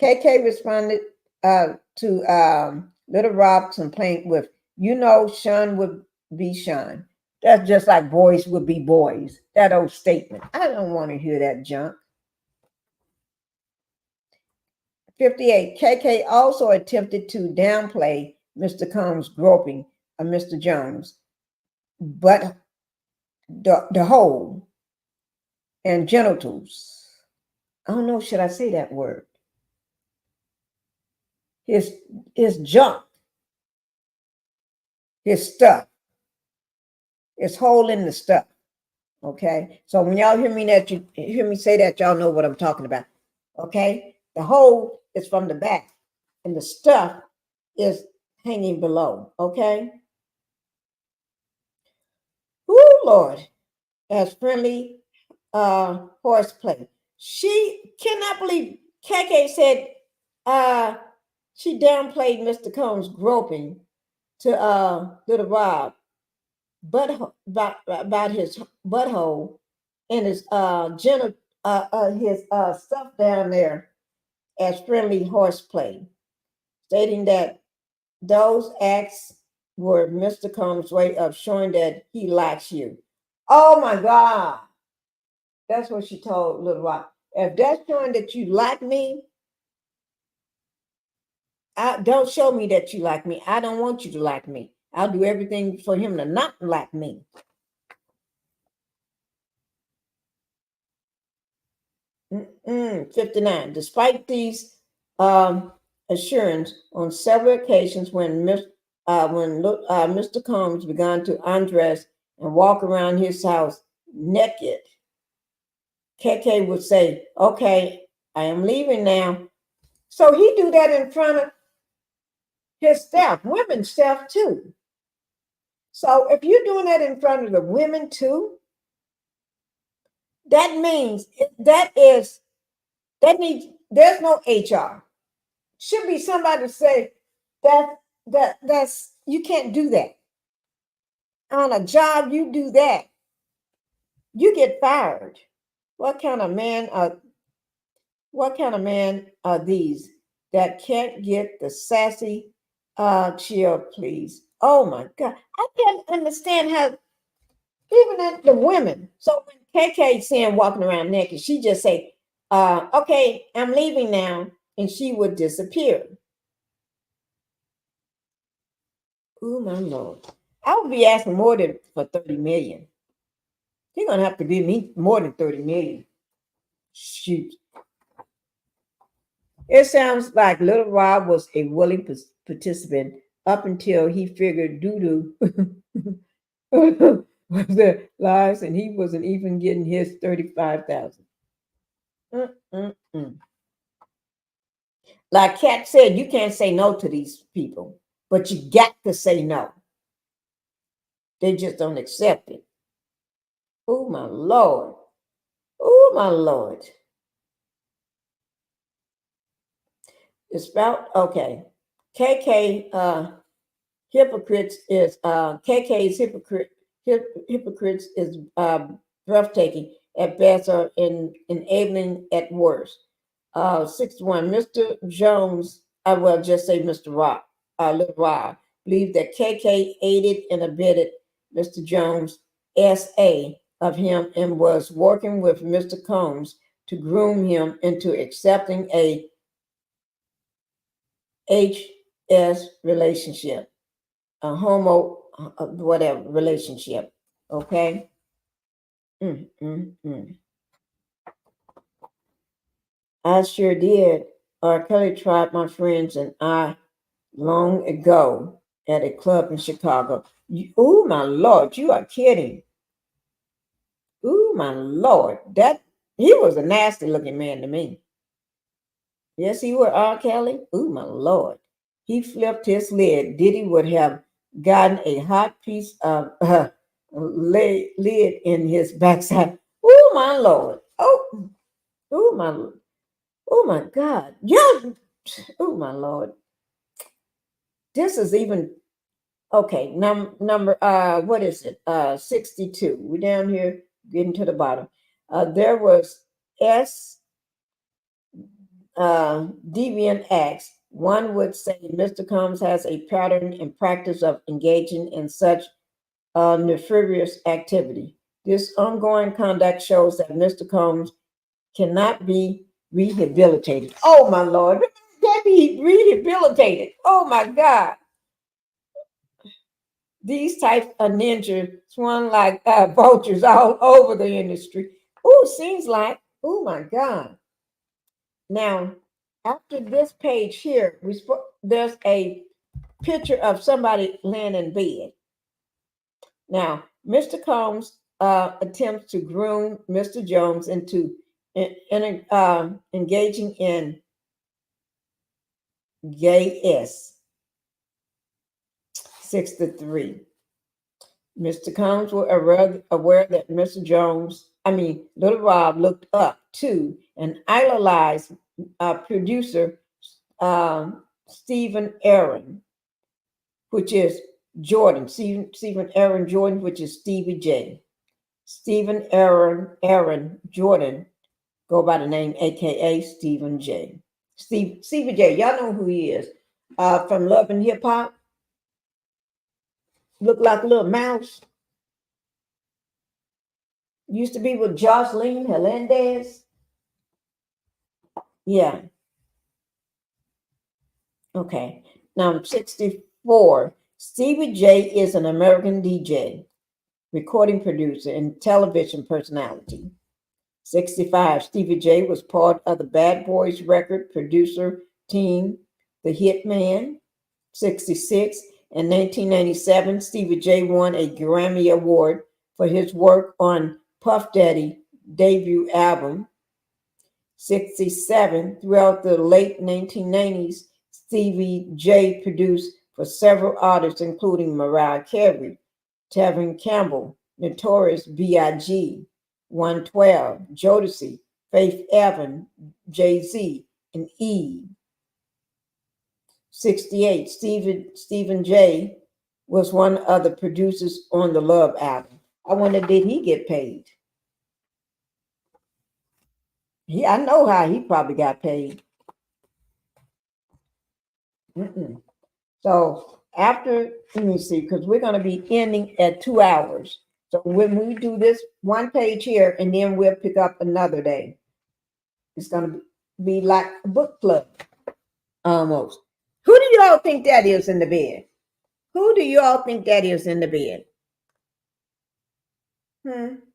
Speaker 1: KK responded to Little Rob's complaint with, Sean would be Sean. That's just like boys would be boys. That old statement. I don't want to hear that junk. 58. KK also attempted to downplay Mr. Combs' groping of Mr. Jones, but the hole and genitals. I don't know, should I say that word? His junk, his stuff, his hole in the stuff. Okay, so when y'all hear me say that, y'all know what I'm talking about. Okay, the hole is from the back, and the stuff is hanging below. Okay. Oh Lord, as friendly horseplay. She cannot believe KK said she downplayed Mr. Combs groping to Little Rob about his butthole and his his stuff down there as friendly horseplay, stating that those acts were Mr. Combs' way of showing that he likes you. Oh my God. That's what she told Little Rock. If that's showing that you like me, don't show me that you like me. I don't want you to like me. I'll do everything for him to not like me. 59. Despite these assurance, on several occasions when Mr. Combs began to undress and walk around his house naked, KK would say, "Okay, I am leaving now." So he do that in front of his staff, women's staff too. So if you're doing that in front of the women too, that means that needs, there's no HR. Should be somebody to say that's you can't do that. On a job, you do that, you get fired. What kind of man are these that can't get the sassy chill, please? Oh my God. I can't understand how even the women. So when KK saying walking around naked, she just say, okay, I'm leaving now, and she would disappear. Oh my Lord. I would be asking more than for 30 million. You're gonna have to give me more than 30 million. Shoot. It sounds like Little Rob was a willing participant up until he figured doo doo was their lives, and he wasn't even getting his 35,000. Like Kat said, you can't say no to these people, but you got to say no. They just don't accept it. Oh my Lord. Oh my Lord. It's about okay. KK hypocrites is KK's hypocrites is breathtaking at best or enabling at worst. 61. Mr. Jones, I will just say Mr. Rock, Little Rob, believed that KK aided and abetted Mr. Jones' SA of him and was working with Mr. Combs to groom him into accepting a HS relationship, a whatever relationship. Okay. Mm, mm, mm. I sure did. R. Kelly tried my friends and I long ago at a club in Chicago. Oh my Lord, you are kidding. Oh my Lord. That he was a nasty looking man to me. Yes, he was R. Kelly. Oh my Lord. He flipped his lid. Diddy would have gotten a hot piece of lid in his backside. Oh my Lord. Oh my, oh my God. Yeah. Oh my Lord. This is even okay. Number what is it? 62. We're down here getting to the bottom. There was S deviant acts. One would say Mr. Combs has a pattern and practice of engaging in such nefarious activity. This ongoing conduct shows that Mr. Combs cannot be rehabilitated. Oh my Lord, can't be rehabilitated. Oh my God. These types of ninjas swung like vultures all over the industry. Oh, seems like, oh my God. Now, after this page here, there's a picture of somebody laying in bed. Now, Mr. Combs attempts to groom Mr. Jones into engaging in gay S. 63. Mr. Combs was aware that Mr. Little Rob looked up to and idolized producer Stephen Aaron, which is Jordan. Stephen Aaron Jordan, which is Stevie J. Stephen Aaron Jordan go by the name AKA Stephen J. Stevie J, y'all know who he is. From Love and Hip Hop. Looked like a little mouse. Used to be with Jocelyn Hernandez. Yeah. Okay. Now, 64. Stevie J is an American DJ, recording producer, and television personality. 65. Stevie J was part of the Bad Boys record producer team, The Hitman. 66. In 1997, Stevie J won a Grammy Award for his work on Puff Daddy debut album. 67. Throughout the late 1990s, Stevie J produced for several artists, including Mariah Carey, Tevin Campbell, Notorious B.I.G., 112, Jodeci, Faith Evans, Jay-Z, and Eve. 68. Stephen J was one of the producers on the Love album. I wonder, did he get paid? I know how he probably got paid. Mm-mm. So after, let me see, because we're going to be ending at 2 hours. So when we do this one page here, and then we'll pick up another day, it's going to be like a book club almost. Who do you all think that is in the bed? Who do you all think that is in the bed?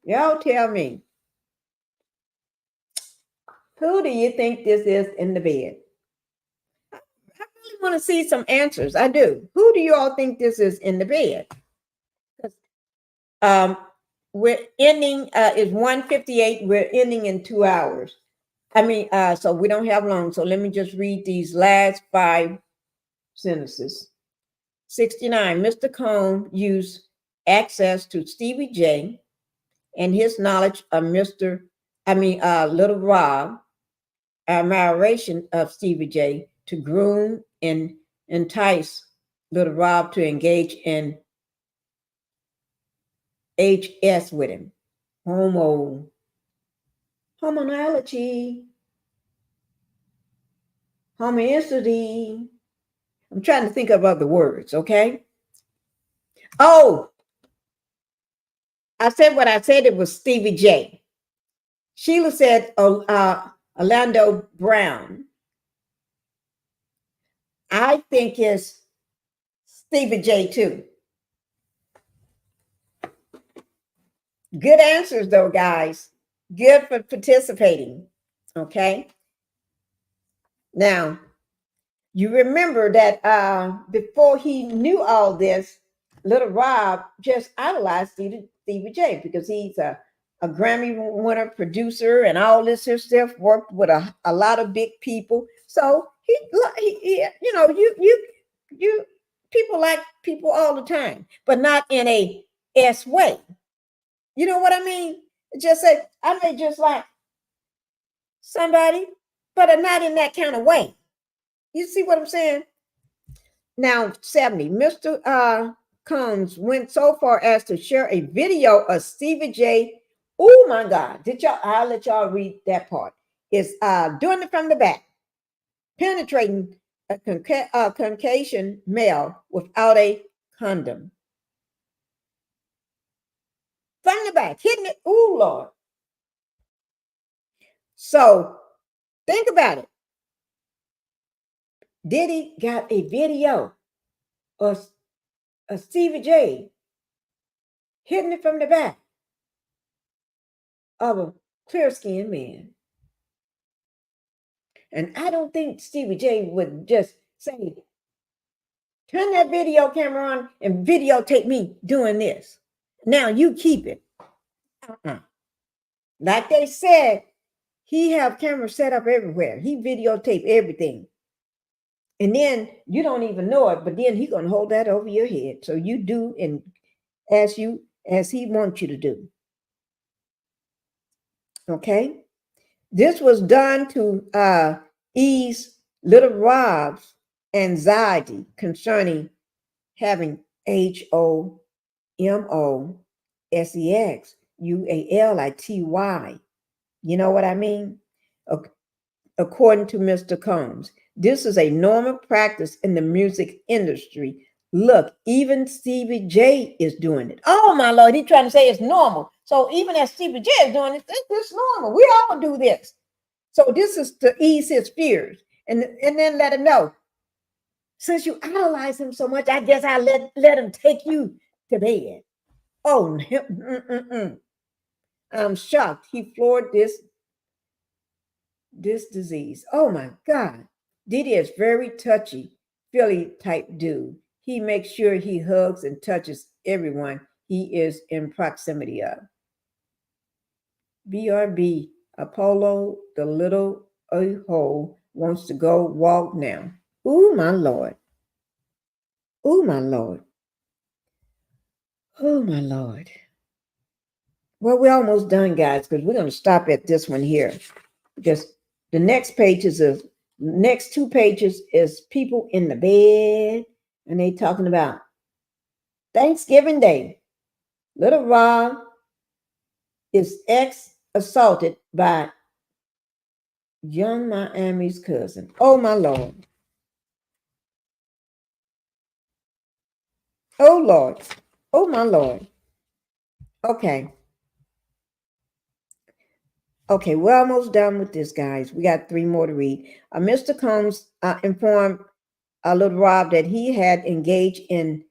Speaker 1: Y'all tell me. Who do you think this is in the bed? I really want to see some answers. I do. Who do you all think this is in the bed? We're ending is 1:58. We're ending in 2 hours. So we don't have long. So let me just read these last 5 sentences. 69. Mr. Combs used access to Stevie J and his knowledge of Little Rob, admiration of Stevie J, to groom and entice Little Rob to engage in HS with him. Homonology, homoeicity. I'm trying to think of other words, okay? Oh, I said what I said. It was Stevie J. Sheila said Orlando Brown. I think it's Stevie J too. Good answers, though, guys. Good for participating. Okay. Now, you remember that before he knew all this, little Rob just idolized Stevie J because he's a Grammy winner producer and all this here stuff, worked with a lot of big people. So he you know, you people like people all the time, but not in a S way. You know what I mean? Just say, I may just like somebody, but not in that kind of way. You see what I'm saying? Now, 70, Mr. Combs went so far as to share a video of Stevie J. Oh my God. I'll let y'all read that part. It's doing it from the back, penetrating a Caucasian male without a condom. From the back, hitting it. Oh, Lord. So think about it. Diddy got a video of Stevie J hitting it from the back of a clear-skinned man. And I don't think Stevie J would just say, turn that video camera on and videotape me doing this. Now you keep it. Like they said, he have cameras set up everywhere. He videotape everything. And then you don't even know it, but then he's going to hold that over your head. So you do and as he wants you to do. Okay? This was done to ease little Rob's anxiety concerning having HOMOSEXUALITY. You know what I mean? According to Mr. Combs, this is a normal practice in the music industry. Look, even Stevie J is doing it. Oh my Lord, he's trying to say it's normal. So even as Stevie J is doing it, it's normal. We all do this. So this is to ease his fears and then let him know. Since you idolize him so much, I guess I'll let him take you to bed. Oh, I'm shocked. He floored this disease. Oh my God. Diddy is very touchy, Philly type dude. He makes sure he hugs and touches everyone he is in proximity of. BRB, Apollo, the little a-hole, wants to go walk now. Oh my Lord. Oh my Lord. Oh my Lord. Well, we're almost done, guys, because we're going to stop at this one here. Because the next next 2 pages is people in the bed, and they talking about Thanksgiving Day. Little Rob is assaulted by Young Miami's cousin. Oh my Lord. Oh Lord. Oh my Lord. Okay. Okay, we're almost done with this, guys. We got 3 more to read. Mr. Combs informed Little Rob that he had engaged in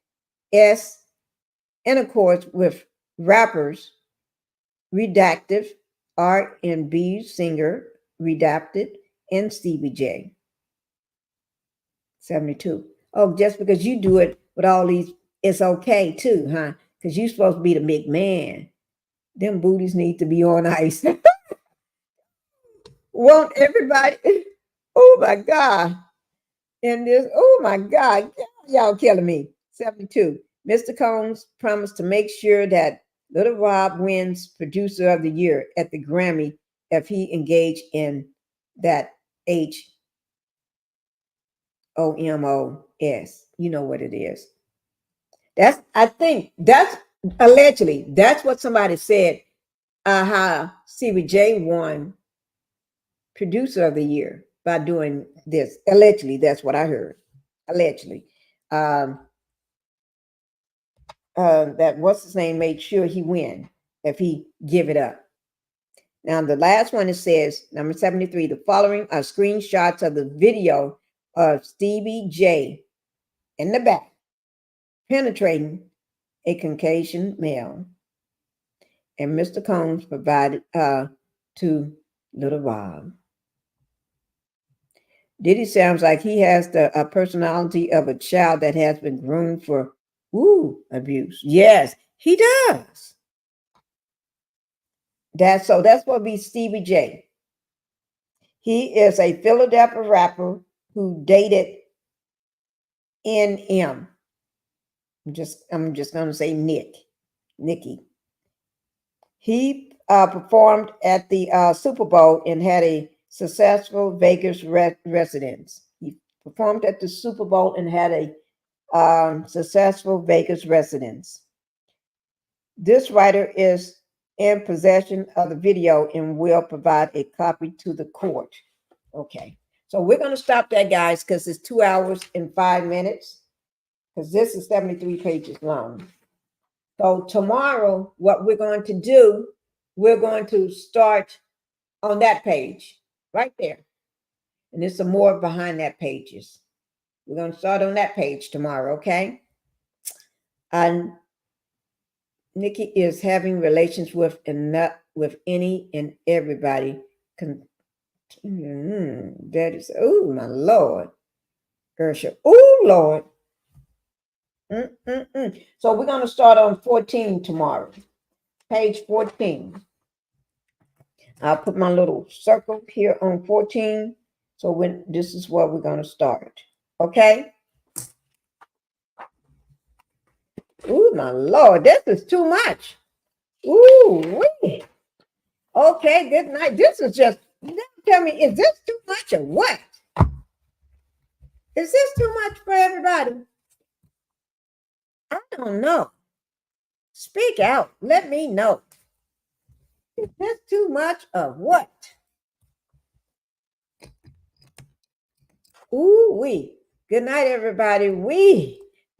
Speaker 1: intercourse with rappers Redacted, R&B singer Redacted, and Stevie J. 72. Oh, just because you do it with all these, it's okay too, huh? Because you're supposed to be the big man. Them booties need to be on ice. Won't everybody? Oh my God. And this, oh my God, y'all killing me. 72. Mr. Combs promised to make sure that Little Rob wins Producer of the Year at the Grammy if he engaged in that HOMOS. You know what it is. I think that's allegedly, that's what somebody said, how Stevie J won Producer of the Year by doing this. Allegedly, that's what I heard. Allegedly. That what's his name made sure he win if he give it up. Now the last one, it says number 73. The following are screenshots of the video of Stevie J in the back penetrating a Caucasian male. and Mr. Combs provided to Little Rob. Diddy sounds like he has the personality of a child that has been groomed for abuse. Yes, he does. That's what be Stevie J. He is a Philadelphia rapper who dated NM. I'm just gonna say Nikki. He performed at the Super Bowl and had a successful Vegas residence. He performed at the Super Bowl and had a successful Vegas residence. This writer is in possession of the video and will provide a copy to the court. Okay, so we're going to stop there, guys, because it's 2 hours and 5 minutes, because this is 73 pages long. So tomorrow, what we're going to do, we're going to start on that page right there. And there's some more behind that pages. We're going to start on that page tomorrow, okay? And Nikki is having relations with any and everybody. That is, oh my Lord. Ursha, oh Lord. So we're going to start on 14 tomorrow. Page 14. I'll put my little circle here on 14. So when this is where we're going to start. Okay? Oh my Lord, this is too much. Ooh, wee. Okay, good night. This is just, tell me, is this too much or what? Is this too much for everybody? I don't know. Speak out. Let me know. Is this too much of what? Ooh, wee. Good night, everybody.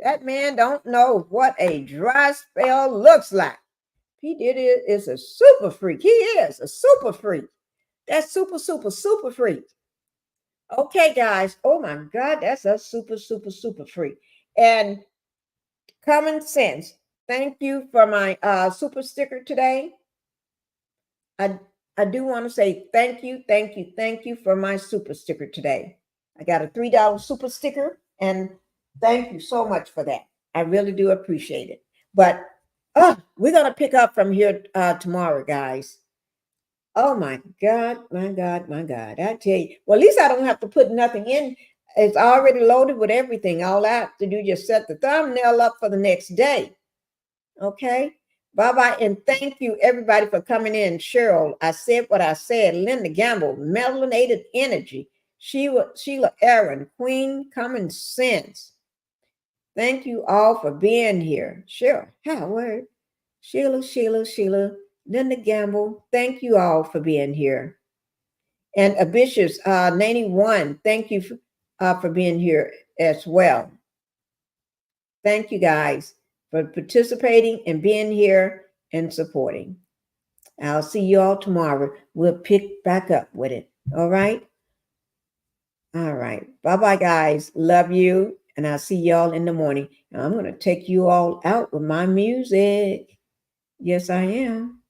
Speaker 1: That man don't know what a dry spell looks like. P. Diddy is a super freak. He is a super freak. That's super freak. Okay, guys. Oh my God, that's a super freak. And Common Sense. Thank you for my super sticker today. I do want to say thank you for my super sticker today. I got a $3 super sticker, and thank you so much for that. I really do appreciate it. But we're going to pick up from here tomorrow, guys. Oh my God. I tell you, well, at least I don't have to put nothing in. It's already loaded with everything. All I have to do is just set the thumbnail up for the next day. Okay. Bye-bye. And thank you, everybody, for coming in. Cheryl, I said what I said. Linda Gamble, Melanated Energy. Sheila Aaron, Queen Common Sense. Thank you all for being here. Cheryl Howard, Sheila, Linda Gamble. Thank you all for being here. And Abishus, 91, thank you for being here as well. Thank you guys for participating and being here and supporting. I'll see you all tomorrow. We'll pick back up with it. All right? All right. Bye-bye, guys. Love you. And I'll see y'all in the morning. And I'm going to take you all out with my music. Yes, I am.